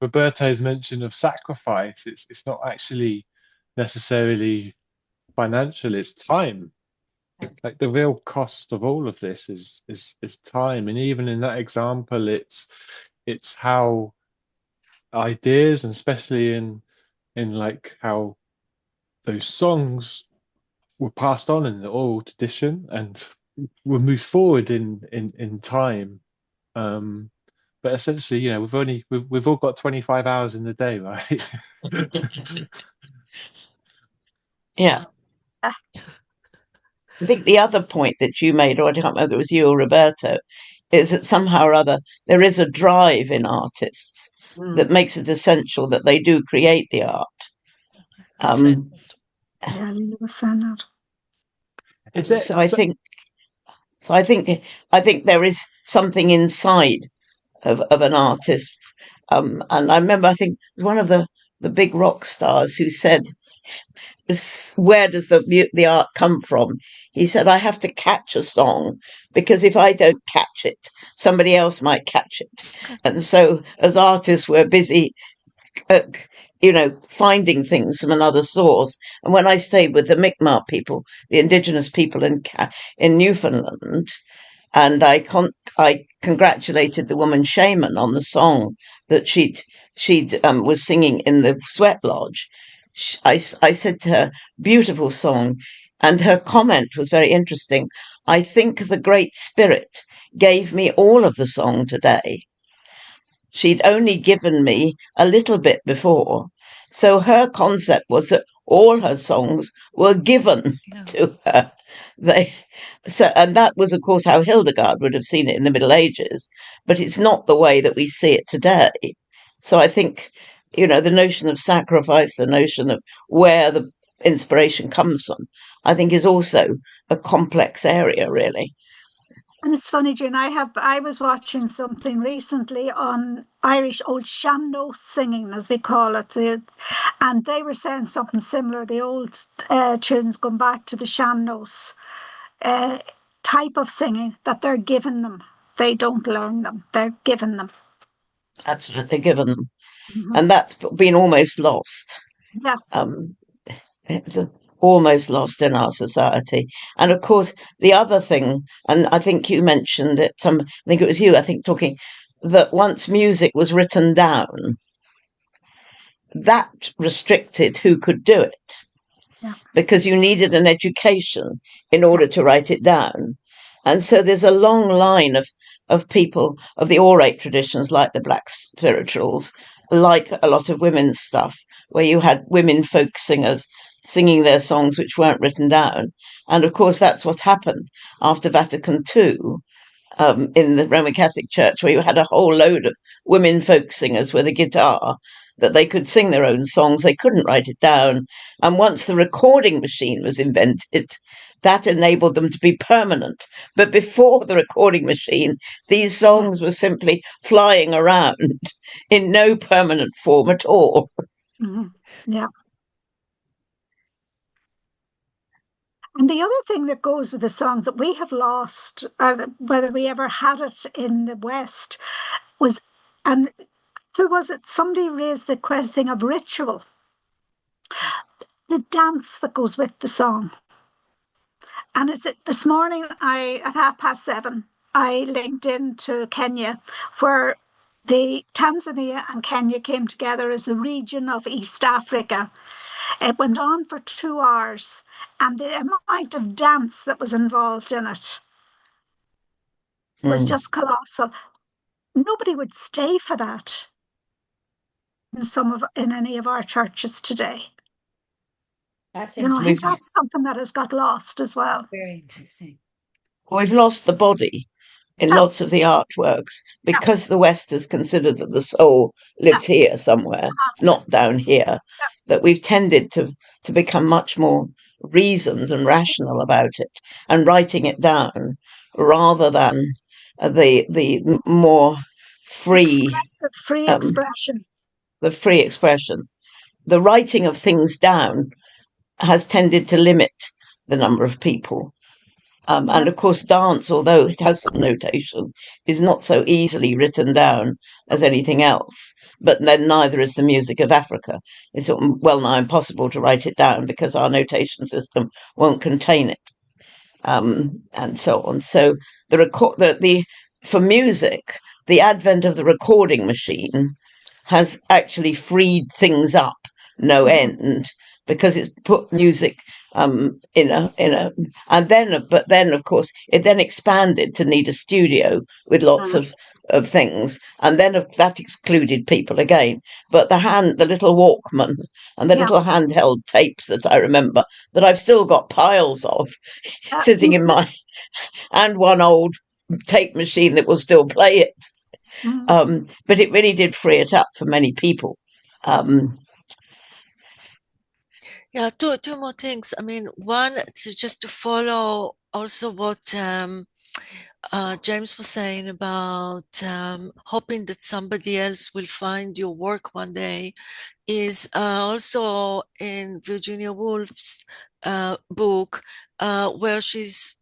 Roberto's mention of sacrifice, it's not actually necessarily financial, it's time. Like the real cost of all of this is time. And even in that example, it's how ideas, and especially in like how those songs were passed on in the oral tradition and were moved forward in time. But essentially, we've all got 25 hours in the day, right? Yeah. I think the other point that you made, or I can't remember if it was you or Roberto, is that somehow or other there is a drive in artists that makes it essential that they do create the art. So I think there is something inside of an artist. And I remember, I think one of the big rock stars who said, where does the art come from? He said, I have to catch a song, because if I don't catch it, somebody else might catch it. And so as artists, we're busy, finding things from another source. And when I stayed with the Mi'kmaq people, the indigenous people in Newfoundland, and I congratulated the woman shaman on the song that she was singing in the sweat lodge. I said to her, beautiful song. And her comment was very interesting. I think the Great Spirit gave me all of the song today. She'd only given me a little bit before. So her concept was that all her songs were given to her. And that was, of course, how Hildegard would have seen it in the Middle Ages, but it's not the way that we see it today. So I think, the notion of sacrifice, the notion of where the inspiration comes from, I think is also a complex area, really. And it's funny, June, I was watching something recently on Irish old sean-nós singing, as we call it. And they were saying something similar. The old tunes going back to the sean-nós type of singing that they're given them. They don't learn them. They're given them. That's what they're given them. Mm-hmm. And that's been almost lost. Yeah. It's almost lost in our society. And of course, the other thing, and I think you mentioned it, I think it was you, talking, that once music was written down, that restricted who could do it. Yeah. Because you needed an education in order to write it down. And so there's a long line of people of the orate traditions, like the Black spirituals, like a lot of women's stuff, where you had women folk singers singing their songs which weren't written down. And of course, that's what happened after Vatican II in the Roman Catholic Church, where you had a whole load of women folk singers with a guitar, that they could sing their own songs. They couldn't write it down. And once the recording machine was invented, that enabled them to be permanent. But before the recording machine, these songs were simply flying around in no permanent form at all. Mm-hmm. Yeah. And the other thing that goes with the song that we have lost, whether we ever had it in the West, was, and who was it? Somebody raised the question of ritual, the dance that goes with the song. And it's this morning, at 7:30, I linked into Kenya, where the Tanzania and Kenya came together as a region of East Africa. It went on for 2 hours, and the amount of dance that was involved in it was just colossal. Nobody would stay for that in any of our churches today. That's I think that's something that has got lost as well. Very interesting. We've lost the body in lots of the artworks because the West has considered that the soul lives here somewhere, not down here, that we've tended to become much more reasoned and rational about it and writing it down rather than the more free expression. The free expression. The writing of things down has tended to limit the number of people. And of course, dance, although it has some notation, is not so easily written down as anything else. But then neither is the music of Africa. It's well nigh impossible to write it down because our notation system won't contain it, and so on. So for music, the advent of the recording machine has actually freed things up no end, because it's put music but then of course it then expanded to need a studio with lots of things, and then that excluded people again. But the little Walkman and the little handheld tapes that I remember, that I've still got piles of sitting in my, and one old tape machine that will still play it. But it really did free it up for many people. Yeah, two more things. I mean, one, just to follow also what James was saying about hoping that somebody else will find your work one day, is also in Virginia Woolf's book, where she's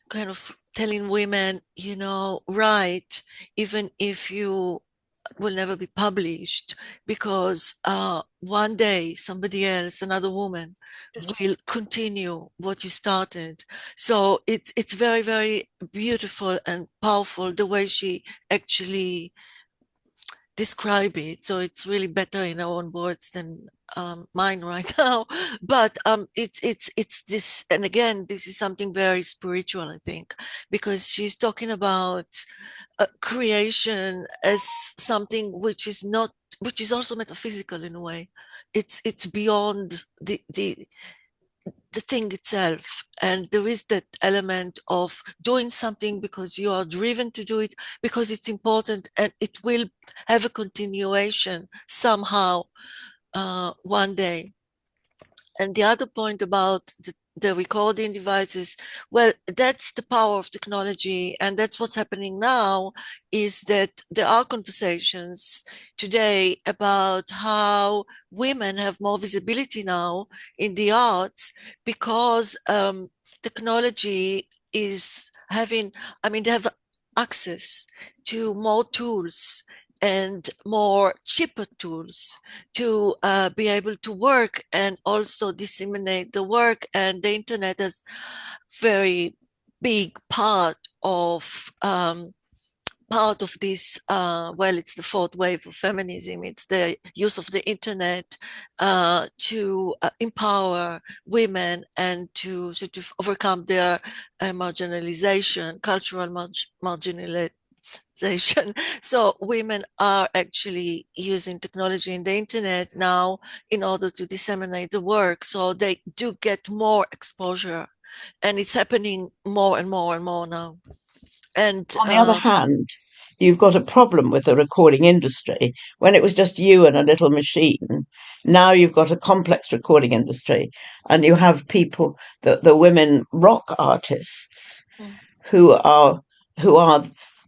kind of telling women, write, even if you will never be published, because one day somebody else, another woman, will continue what you started. So it's very, very beautiful and powerful the way she actually describe it. So it's really better in our own words than mine right now. But it's this, and again, this is something very spiritual, I think, because she's talking about creation as something which is not, which is also metaphysical in a way. It's beyond the thing itself, and there is that element of doing something because you are driven to do it, because it's important, and it will have a continuation somehow one day. And the other point about the recording devices, well, that's the power of technology, and that's what's happening now, is that there are conversations today about how women have more visibility now in the arts, because technology is having, I mean, they have access to more tools and more cheaper tools to be able to work and also disseminate the work. And the internet is very big part of this, well, it's the fourth wave of feminism. It's the use of the internet to empower women and to sort of overcome their marginalization, cultural marginalization. So women are actually using technology and the internet now in order to disseminate the work. So they do get more exposure, and it's happening more and more and more now. And on the other hand, you've got a problem with the recording industry. When it was just you and a little machine, now you've got a complex recording industry, and you have people, the women rock artists, who are,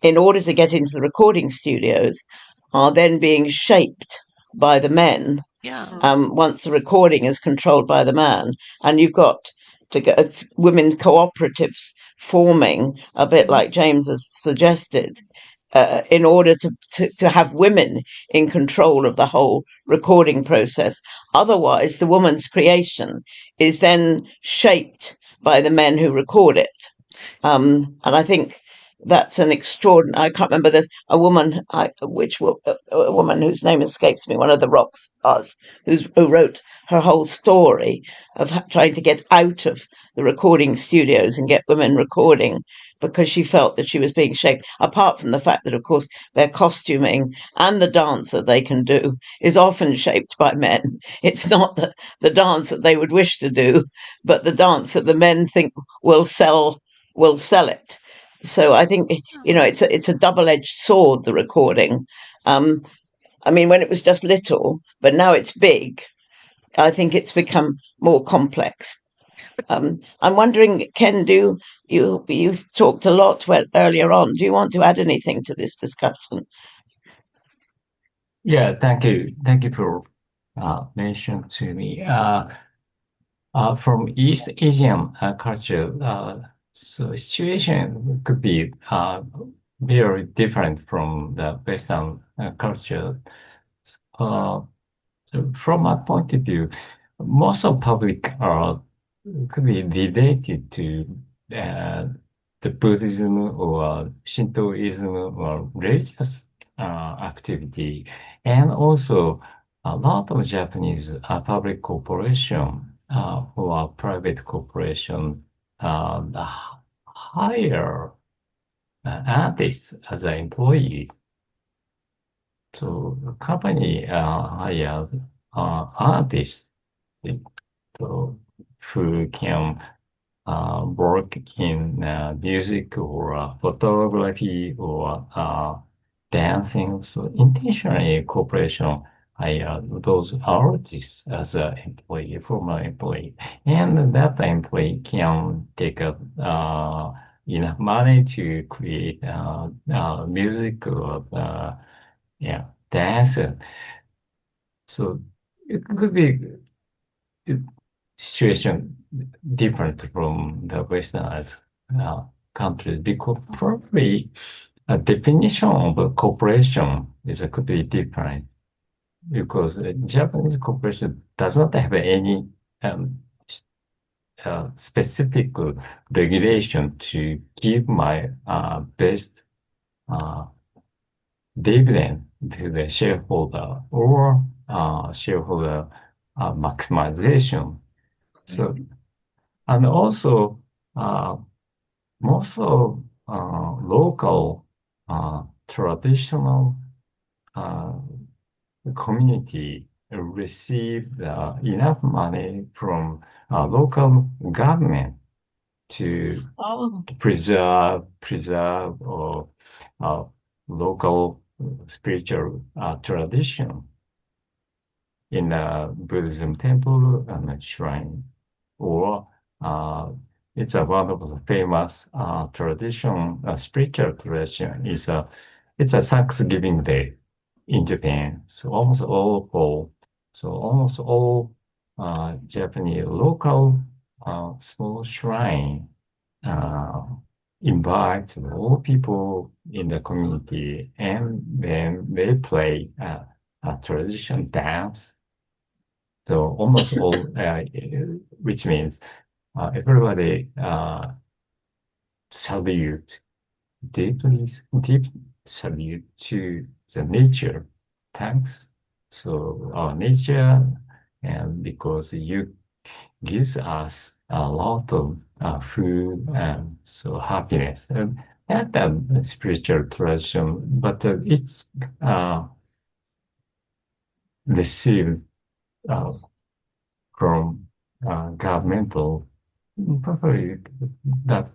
in order to get into the recording studios, are then being shaped by the men. Once the recording is controlled by the man, and you've got to get women cooperatives forming, a bit like James has suggested, in order to have women in control of the whole recording process. Otherwise, the woman's creation is then shaped by the men who record it. And I think that's an extraordinary. I can't remember. There's a woman, a woman whose name escapes me, one of the rock stars, who wrote her whole story of trying to get out of the recording studios and get women recording, because she felt that she was being shaped. Apart from the fact that, of course, their costuming and the dance that they can do is often shaped by men. It's not the dance that they would wish to do, but the dance that the men think will sell it. So I think, it's a double-edged sword, the recording. I mean, when it was just little, but now it's big, I think it's become more complex. I'm wondering, Ken, you talked a lot earlier on. Do you want to add anything to this discussion? Yeah, thank you. Thank you for mentioning to me. From East Asian culture, so situation could be very different from the Western culture. From my point of view, most of public art could be related to the Buddhism or Shintoism or religious activity, and also a lot of Japanese public corporation or private corporation hire artists as an employee. So the company hire artists who can work in music or photography or dancing. So intentionally, corporation hire those artists as an employee, former employee, and that employee can take enough money to create music or dance. So it could be situation different from the westernized countries, because probably a definition of a corporation could be different, because Japanese corporation does not have any specific regulation to give my best dividend to the shareholder or shareholder maximization. So, and also most of local traditional community receive enough money from local government to preserve or local spiritual tradition in a Buddhism temple and a shrine, or it's one of the famous tradition, spiritual tradition is it's a Thanksgiving Day in Japan. So almost all Japanese local small shrine invite all people in the community, and then they play a tradition dance. So almost all, which means everybody salute deep salute to the nature. Thanks. So our nature, and because you gives us a lot of food and so happiness. And that spiritual tradition, but it's received from governmental, probably that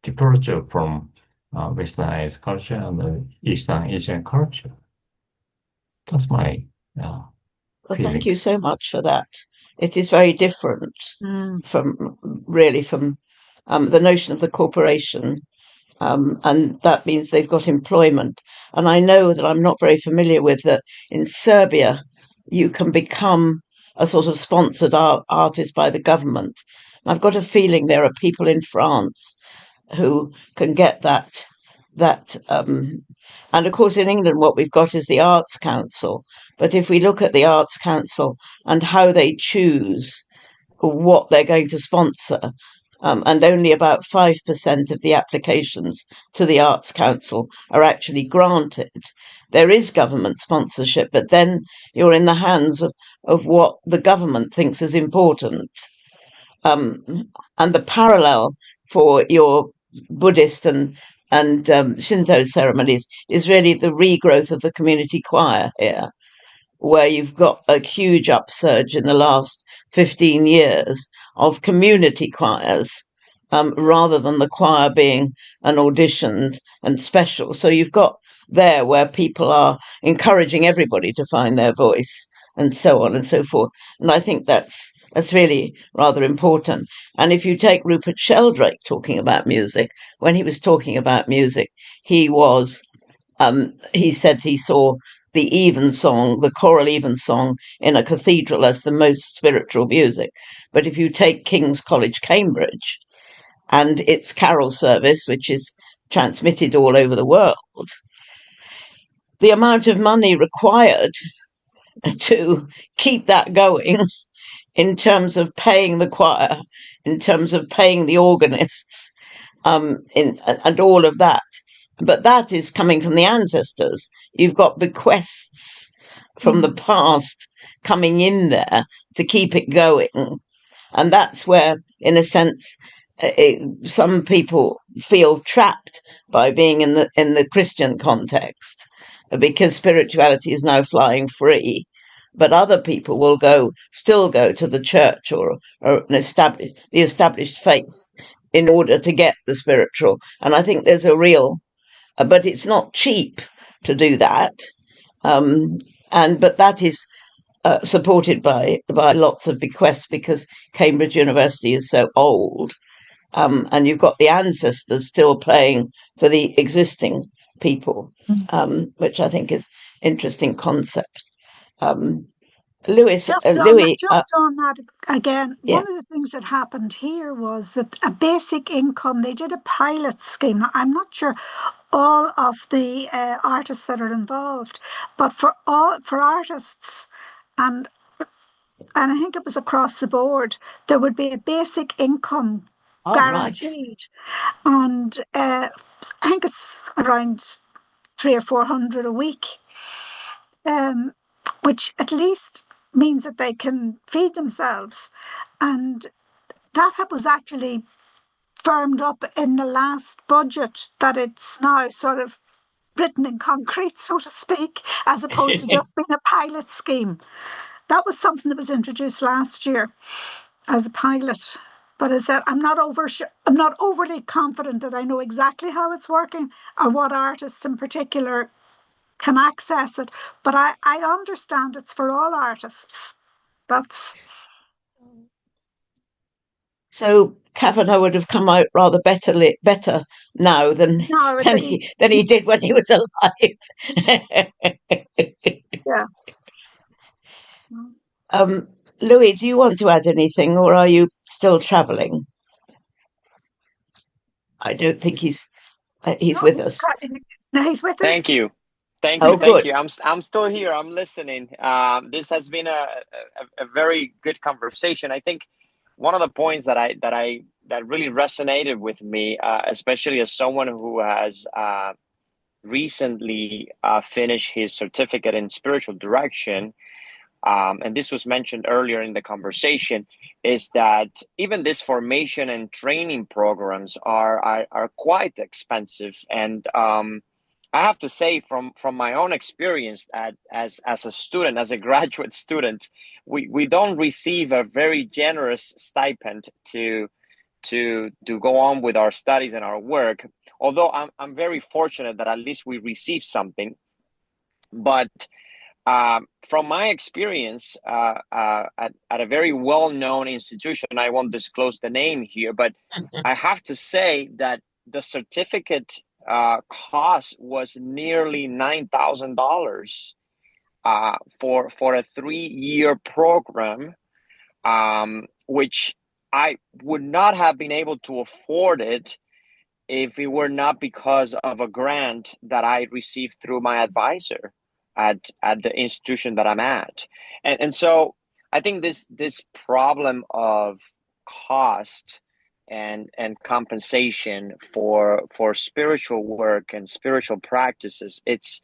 departure from Westernized culture and Eastern Asian culture. That's my well, thank you so much for that. It is very different from the notion of the corporation, and that means they've got employment. And I know that I'm not very familiar with that in Serbia, you can become a sort of sponsored artist by the government. And I've got a feeling there are people in France who can get that. And of course, in England, what we've got is the Arts Council. But if we look at the Arts Council and how they choose what they're going to sponsor, and only about 5% of the applications to the Arts Council are actually granted. There is government sponsorship, but then you're in the hands of what the government thinks is important. And the parallel for your Buddhist and Shinto ceremonies is really the regrowth of the community choir here, where you've got a huge upsurge in the last 15 years of community choirs, rather than the choir being an auditioned and special. So you've got there where people are encouraging everybody to find their voice and so on and so forth. And I think that's really rather important. And if you take Rupert Sheldrake talking about music, when he was talking about music, he said he saw the evensong, the choral evensong in a cathedral as the most spiritual music. But if you take King's College, Cambridge, and its carol service, which is transmitted all over the world, the amount of money required to keep that going in terms of paying the choir, in terms of paying the organists, and all of that. But that is coming from the ancestors. You've got bequests from the past coming in there to keep it going. And that's where, in a sense, some people feel trapped by being in the Christian context, because spirituality is now flying free. But other people will still go to the church or the established faith in order to get the spiritual. And I think there's a real, but it's not cheap to do that. But that is supported by lots of bequests, because Cambridge University is so old. And you've got the ancestors still playing for the existing people, which I think is interesting concept. Louis, just on that again, one of the things that happened here was that a basic income, they did a pilot scheme. I'm not sure all of the artists that are involved, but for artists, and I think it was across the board, there would be a basic income guaranteed. Right. And I think it's around 300 or 400 a week, which at least means that they can feed themselves. And that was actually firmed up in the last budget, that it's now sort of written in concrete, so to speak, as opposed to just being a pilot scheme. That was something that was introduced last year as a pilot. But as I said, I'm not overly confident that I know exactly how it's working or what artists in particular can access it. But I understand it's for all artists. That's So Kavanagh would have come out rather better now than he did when he was alive. Yeah. Louis, do you want to add anything, or are you still travelling? I don't think he's with us. No, he's with us. Thank you. Thank Oh, you. Thank good. you. I'm still here. I'm listening. This has been a very good conversation. I think one of the points that really resonated with me, especially as someone who has recently finished his certificate in spiritual direction, and this was mentioned earlier in the conversation, is that even this formation and training programs are quite expensive. And I have to say, from my own experience, as a student, as a graduate student, we don't receive a very generous stipend to go on with our studies and our work. Although I'm very fortunate that at least we receive something, but from my experience at a very well-known institution, I won't disclose the name here, but I have to say that the certificate cost was nearly $9,000 for a 3-year program, which I would not have been able to afford it if it were not because of a grant that I received through my advisor at the institution that I'm at. And so I think this problem of cost and compensation for spiritual work and spiritual practices, it's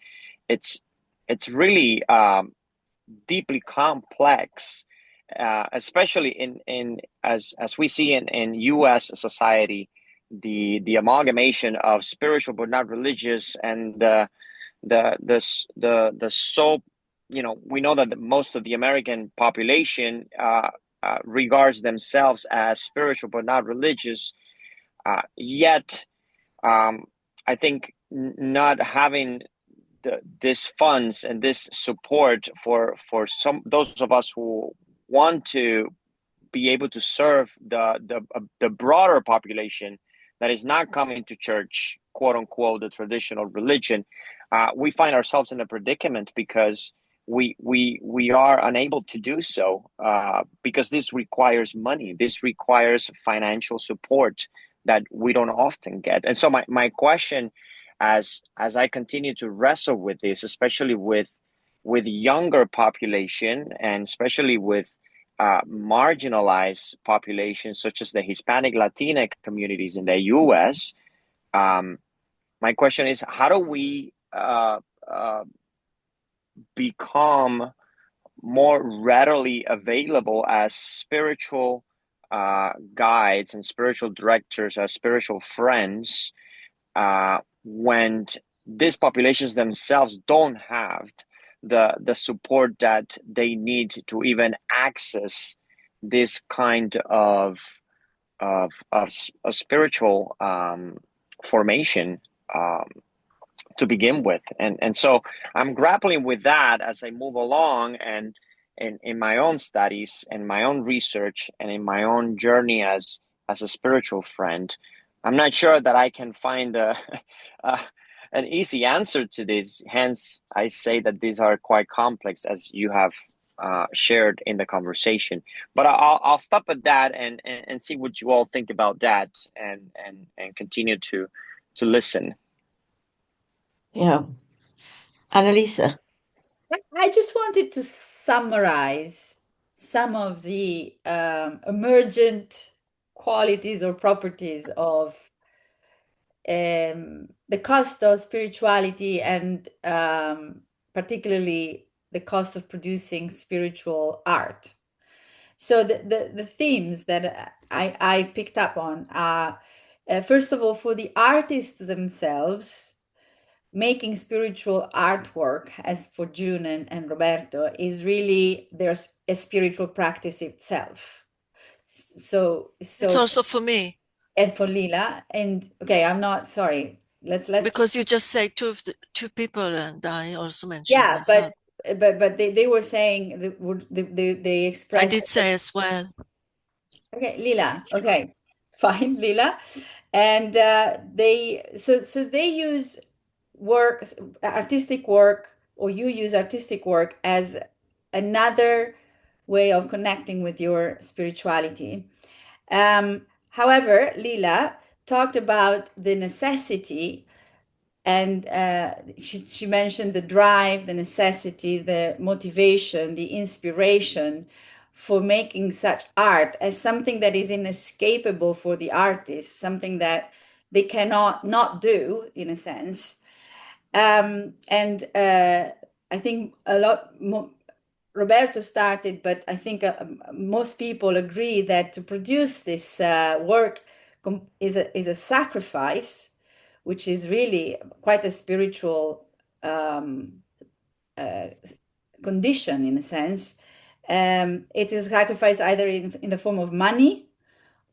really deeply complex, especially in as we see in U.S. society, the amalgamation of spiritual but not religious, and the so, we know that most of the American population regards themselves as spiritual but not religious. Yet, I think not having this funds and this support for those of us who want to be able to serve the broader population that is not coming to church, quote unquote, the traditional religion, we find ourselves in a predicament because we are unable to do so because this requires money. This requires financial support that we don't often get. And so my question, as I continue to wrestle with this, especially with younger population, and especially with marginalized populations such as the Hispanic Latina communities in the U.S., my question is, how do we become more readily available as spiritual guides and spiritual directors, as spiritual friends, when these populations themselves don't have the support that they need to even access this kind of spiritual formation to begin with. And so I'm grappling with that as I move along, and in my own studies and my own research and in my own journey as a spiritual friend. I'm not sure that I can find an easy answer to this. Hence, I say that these are quite complex, as you have shared in the conversation. But I'll stop at that and see what you all think about that, and continue to listen. Yeah. Annalisa. I just wanted to summarize some of the emergent qualities or properties of the cost of spirituality and particularly the cost of producing spiritual art. So the themes that I picked up on are, first of all, for the artists themselves, making spiritual artwork, as for June and Roberto, is really a spiritual practice itself. So it's also for me. And for Lila. And okay, I'm not sorry. Let's because you just say two people, and I also mentioned myself. But they were saying they expressed. I did say as well. Okay, Lila. Okay, fine, Lila. And they use artistic work, or you use artistic work as another way of connecting with your spirituality. However, Lila talked about the necessity, and she mentioned the drive, the necessity, the motivation, the inspiration for making such art as something that is inescapable for the artist, something that they cannot not do, in a sense. And I think a lot more, Roberto started, but I think most people agree that to produce this work is a sacrifice, which is really quite a spiritual uh, condition, in a sense. It is a sacrifice either in the form of money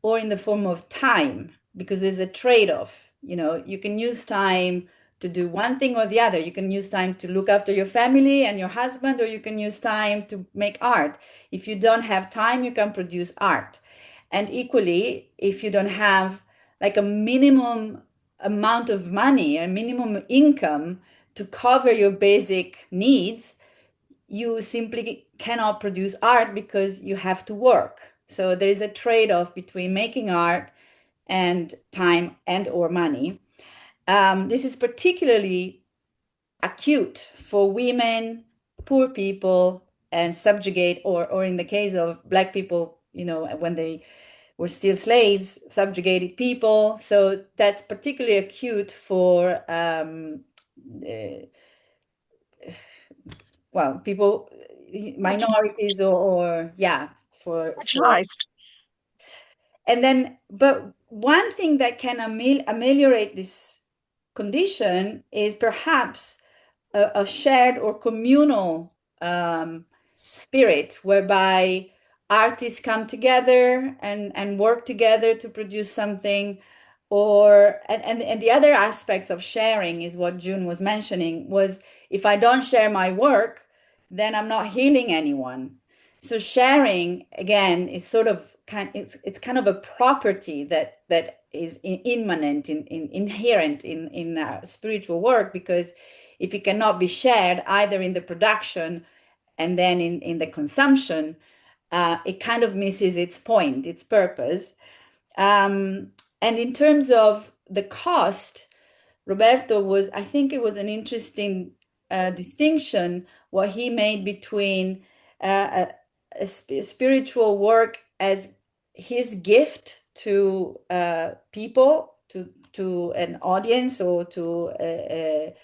or in the form of time, because there's a trade-off. You can use time to do one thing or the other. You can use time to look after your family and your husband, or you can use time to make art. If you don't have time, you can produce art. And equally, if you don't have like a minimum amount of money, a minimum income to cover your basic needs, you simply cannot produce art because you have to work. So there is a trade-off between making art and time and or money. This is particularly acute for women, poor people, and subjugate, or in the case of Black people, when they were still slaves, subjugated people. So that's particularly acute for people, minorities, or yeah, for marginalized. And then, but one thing that can ameliorate this condition is perhaps a shared or communal spirit, whereby artists come together and work together to produce something. And the other aspects of sharing is what June was mentioning, was if I don't share my work, then I'm not healing anyone. So sharing, again, is sort of it's kind of a property that is immanent, inherent in spiritual work, because if it cannot be shared either in the production and then in the consumption, it kind of misses its point, its purpose. And in terms of the cost, I think it was an interesting distinction what he made between spiritual work as his gift to people, to an audience, or to a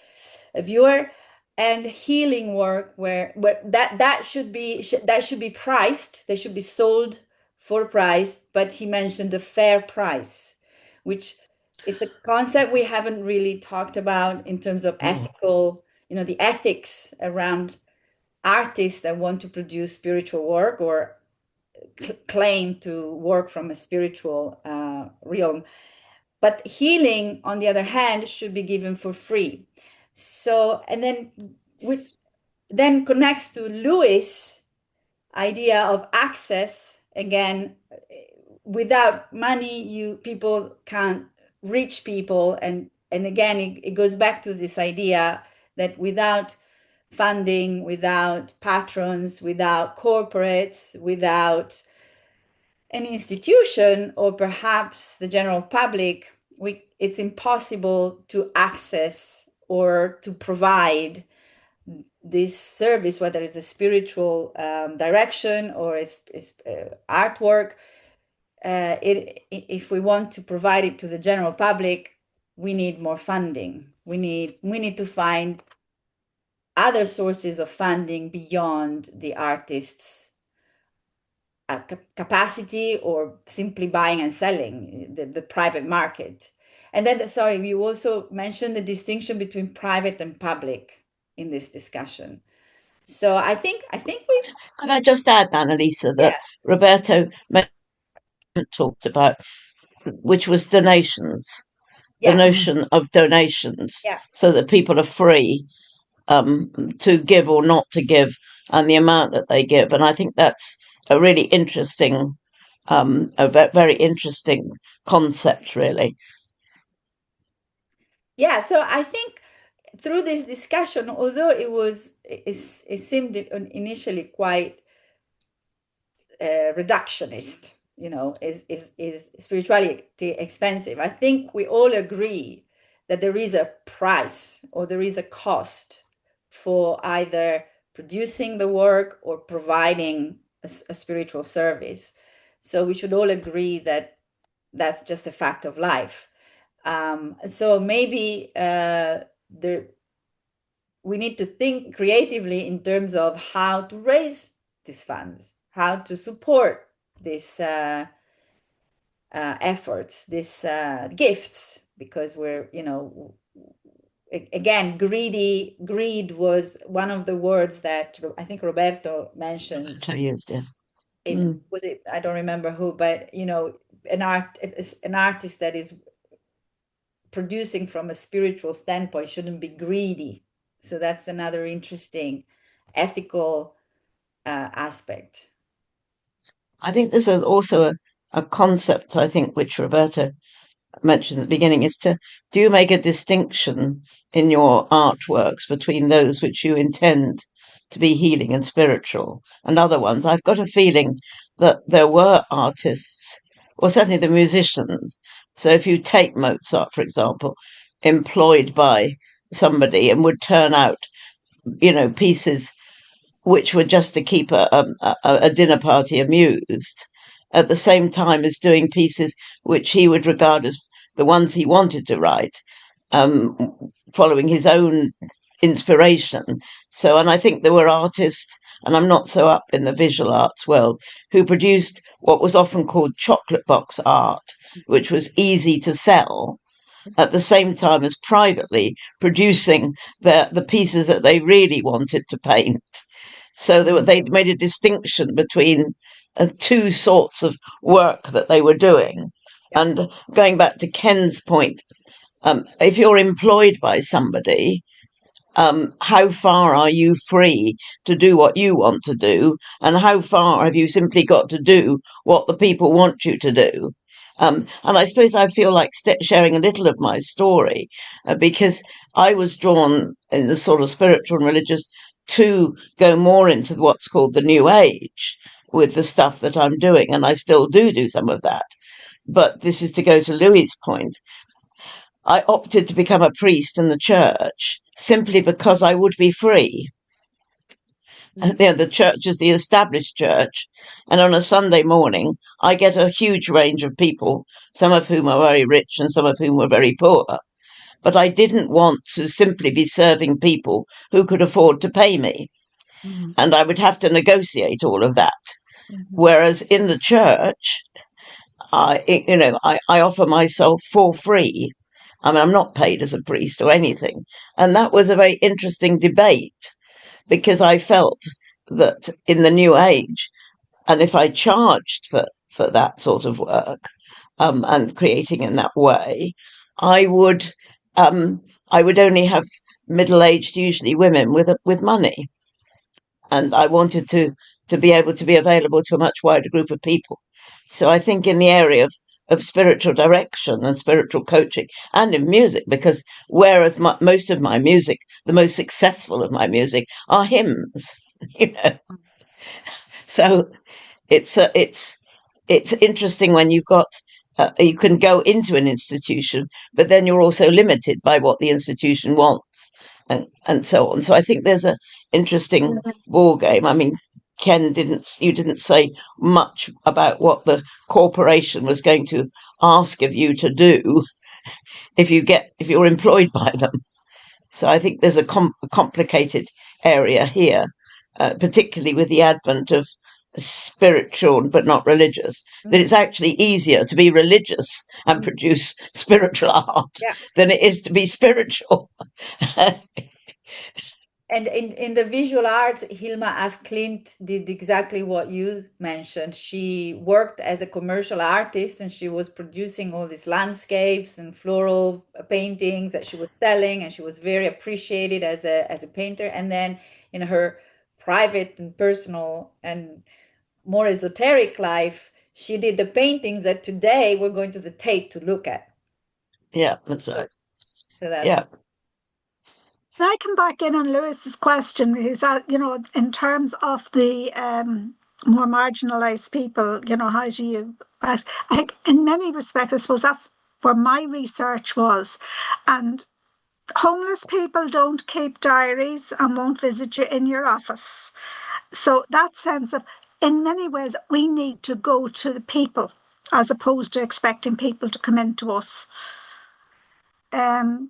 viewer, and healing work where that should be priced. They should be sold for a price, but he mentioned a fair price, which is a concept we haven't really talked about in terms of ethical, the ethics around artists that want to produce spiritual work, or claim to work from a spiritual realm. But healing, on the other hand, should be given for free. So, and then which then connects to Lewis' idea of access. Again, without money, people can't reach people, and again, it goes back to this idea that without funding, without patrons, without corporates, without an institution, or perhaps the general public, it's impossible to access or to provide this service, whether it's a spiritual direction or artwork. If we want to provide it to the general public, we need more funding. We need to find other sources of funding beyond the artists' capacity or simply buying and selling, the private market. And then, sorry, you also mentioned the distinction between private and public in this discussion. So I think we. Could I just add, Annalisa, that Roberto talked about, which was donations, the notion of donations, so that people are free to give or not to give, and the amount that they give. And I think that's a really interesting, very interesting concept, really. Yeah, so I think through this discussion, although it seemed initially quite reductionist, is spirituality expensive? I think we all agree that there is a price or there is a cost for either producing the work or providing a spiritual service. So we should all agree that that's just a fact of life. So maybe we need to think creatively in terms of how to raise these funds, how to support these efforts, these gifts, because we're, again, greed was one of the words that I think Roberto mentioned. I used, yes. Was it? I don't remember who, but an artist that is producing from a spiritual standpoint shouldn't be greedy. So that's another interesting ethical aspect. I think there's also a concept, I think, which Roberta mentioned at the beginning, is do you make a distinction in your artworks between those which you intend to be healing and spiritual and other ones? I've got a feeling that there were artists, or certainly the musicians. So if you take Mozart, for example, employed by somebody and would turn out, pieces which were just to keep a dinner party amused, at the same time as doing pieces which he would regard as the ones he wanted to write, following his own inspiration. So, and I think there were artists, and I'm not so up in the visual arts world, who produced what was often called chocolate box art, which was easy to sell, at the same time as privately producing the pieces that they really wanted to paint. So they made a distinction between two sorts of work that they were doing. And going back to Ken's point, if you're employed by somebody, how far are you free to do what you want to do? And how far have you simply got to do what the people want you to do? And I suppose I feel like sharing a little of my story because I was drawn in the sort of spiritual and religious to go more into what's called the New Age with the stuff that I'm doing. And I still do some of that. But this is to go to Louis' point. I opted to become a priest in the church simply because I would be free. The church is the established church, and on a Sunday morning, I get a huge range of people, some of whom are very rich and some of whom were very poor. But I didn't want to simply be serving people who could afford to pay me. And I would have to negotiate all of that. Whereas in the church, I offer myself for free. I mean, I'm not paid as a priest or anything. And that was a very interesting debate because I felt that in the New Age, and if I charged for that sort of work and creating in that way, I would only have middle-aged, usually women with money. And I wanted to be able to be available to a much wider group of people. So I think in the area of spiritual direction and spiritual coaching and in music, because whereas most of my music, the most successful of my music are hymns, So it's interesting when you've got, you can go into an institution, but then you're also limited by what the institution wants and so on. So I think there's an interesting ball game. I mean, Ken, you didn't say much about what the corporation was going to ask of you to do if you're employed by them. So I think there's a complicated area here, particularly with the advent of spiritual but not religious, that it's actually easier to be religious and produce spiritual art than it is to be spiritual. And in the visual arts, Hilma af Klint did exactly what you mentioned. She worked as a commercial artist, and she was producing all these landscapes and floral paintings that she was selling, and she was very appreciated as a painter. And then in her private and personal and more esoteric life, she did the paintings that today we're going to the Tate to look at. Yeah, that's right. So that's yeah. Can I come back in on Lewis's question? Because, in terms of the more marginalized people, how do you, in many respects, I suppose that's where my research was. And homeless people don't keep diaries and won't visit you in your office. So that sense of, in many ways, we need to go to the people as opposed to expecting people to come into us. And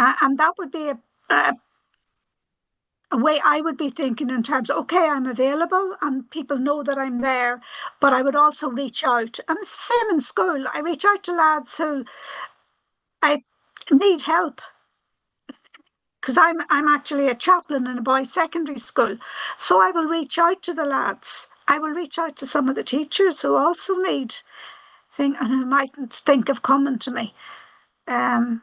that would be a way I would be thinking in terms of, okay, I'm available and people know that I'm there, but I would also reach out. And it's the same in school. I reach out to lads who I need help because I'm actually a chaplain in a boys' secondary school. So I will reach out to the lads. I will reach out to some of the teachers who also need things and who mightn't think of coming to me. And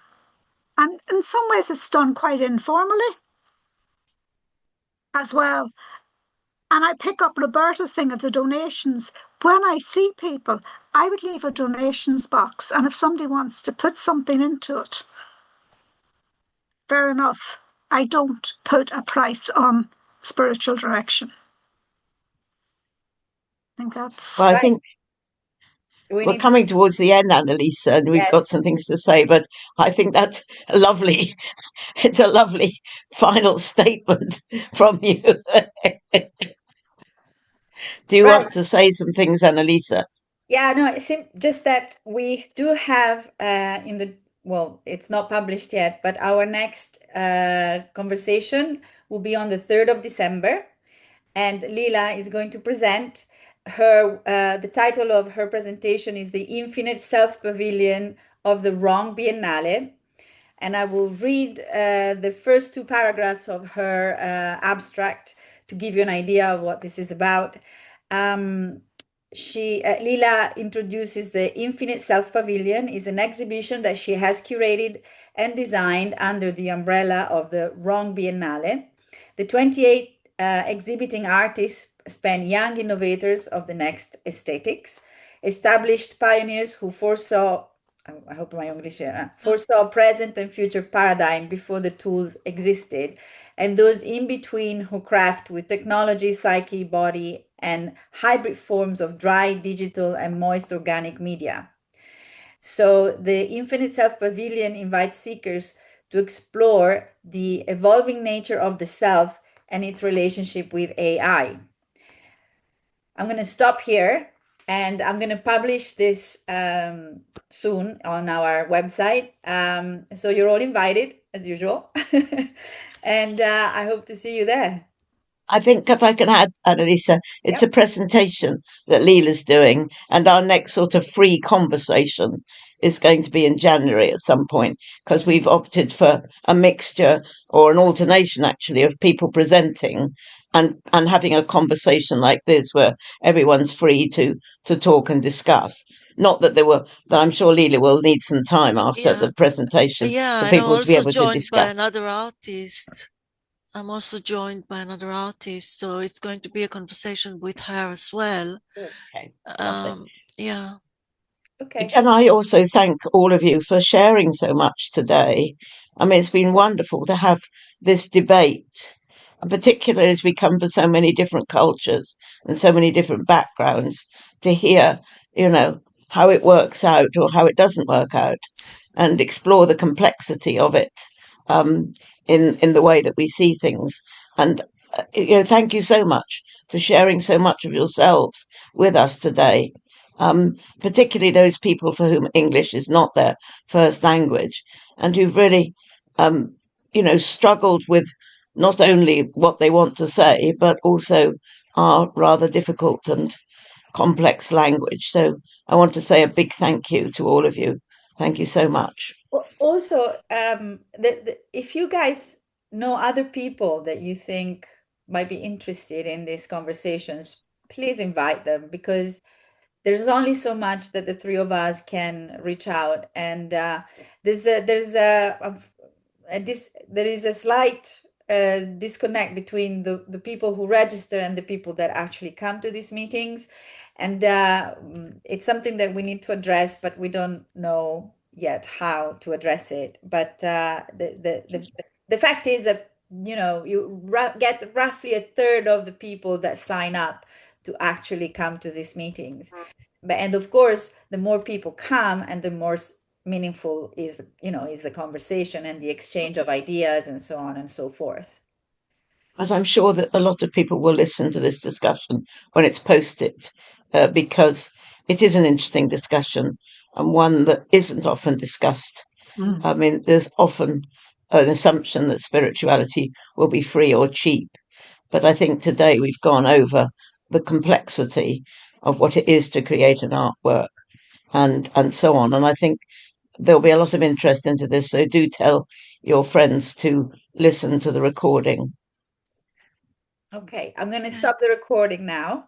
in some ways it's done quite informally as well. And I pick up Roberta's thing of the donations. When I see people, I would leave a donations box. And if somebody wants to put something into it, fair enough. I don't put a price on spiritual direction. I think that's... Well, I think we're coming towards the end, Annalisa, and we've got some things to say, but I think that's lovely. It's a lovely final statement from you. Do you want to say some things, Annalisa? Yeah, no, it seems just that we do have well, it's not published yet, but our next conversation will be on the 3rd of December. And Lila is going to present her, the title of her presentation is The Infinite Self-Pavilion of the Wrong Biennale. And I will read the first 2 paragraphs of her abstract to give you an idea of what this is about. Lila introduces the Infinite Self Pavilion, is an exhibition that she has curated and designed under the umbrella of the Wrong Biennale. The 28 exhibiting artists span young innovators of the next aesthetics, established pioneers who foresaw, I hope my English, foresaw present and future paradigm before the tools existed, and those in between who craft with technology, psyche, body, and hybrid forms of dry, digital, and moist organic media. So the Infinite Self Pavilion invites seekers to explore the evolving nature of the self and its relationship with AI. I'm going to stop here, and I'm going to publish this soon on our website. So you're all invited, as usual. And I hope to see you there. I think if I can add, Annalisa, it's a presentation that Lila's doing, and our next sort of free conversation is going to be in January at some point, because we've opted for a mixture or an alternation, actually, of people presenting and having a conversation like this where everyone's free to talk and discuss. Not that that I'm sure Lila will need some time after the presentation for people to be able to discuss. By another artist. I'm also joined by another artist, so it's going to be a conversation with her as well. Okay. Yeah. Okay. Can I also thank all of you for sharing so much today? I mean, it's been wonderful to have this debate, and particularly as we come from so many different cultures and so many different backgrounds, to hear, how it works out or how it doesn't work out, and explore the complexity of it. In the way that we see things. And thank you so much for sharing so much of yourselves with us today. particularly those people for whom English is not their first language, and who've really, struggled with not only what they want to say, but also our rather difficult and complex language. So I want to say a big thank you to all of you. Thank you so much. Also, if you guys know other people that you think might be interested in these conversations, please invite them, because there's only so much that the three of us can reach out, and there is a slight disconnect between the people who register and the people that actually come to these meetings, and it's something that we need to address, but we don't know yet how to address it. But the fact is that you get roughly a third of the people that sign up to actually come to these meetings. And of course, the more people come, and the more meaningful is the conversation and the exchange of ideas and so on and so forth. But I'm sure that a lot of people will listen to this discussion when it's posted, because it is an interesting discussion, and one that isn't often discussed. I mean, there's often an assumption that spirituality will be free or cheap. But I think today we've gone over the complexity of what it is to create an artwork and so on. And I think there'll be a lot of interest into this. So do tell your friends to listen to the recording. Okay, I'm going to stop the recording now.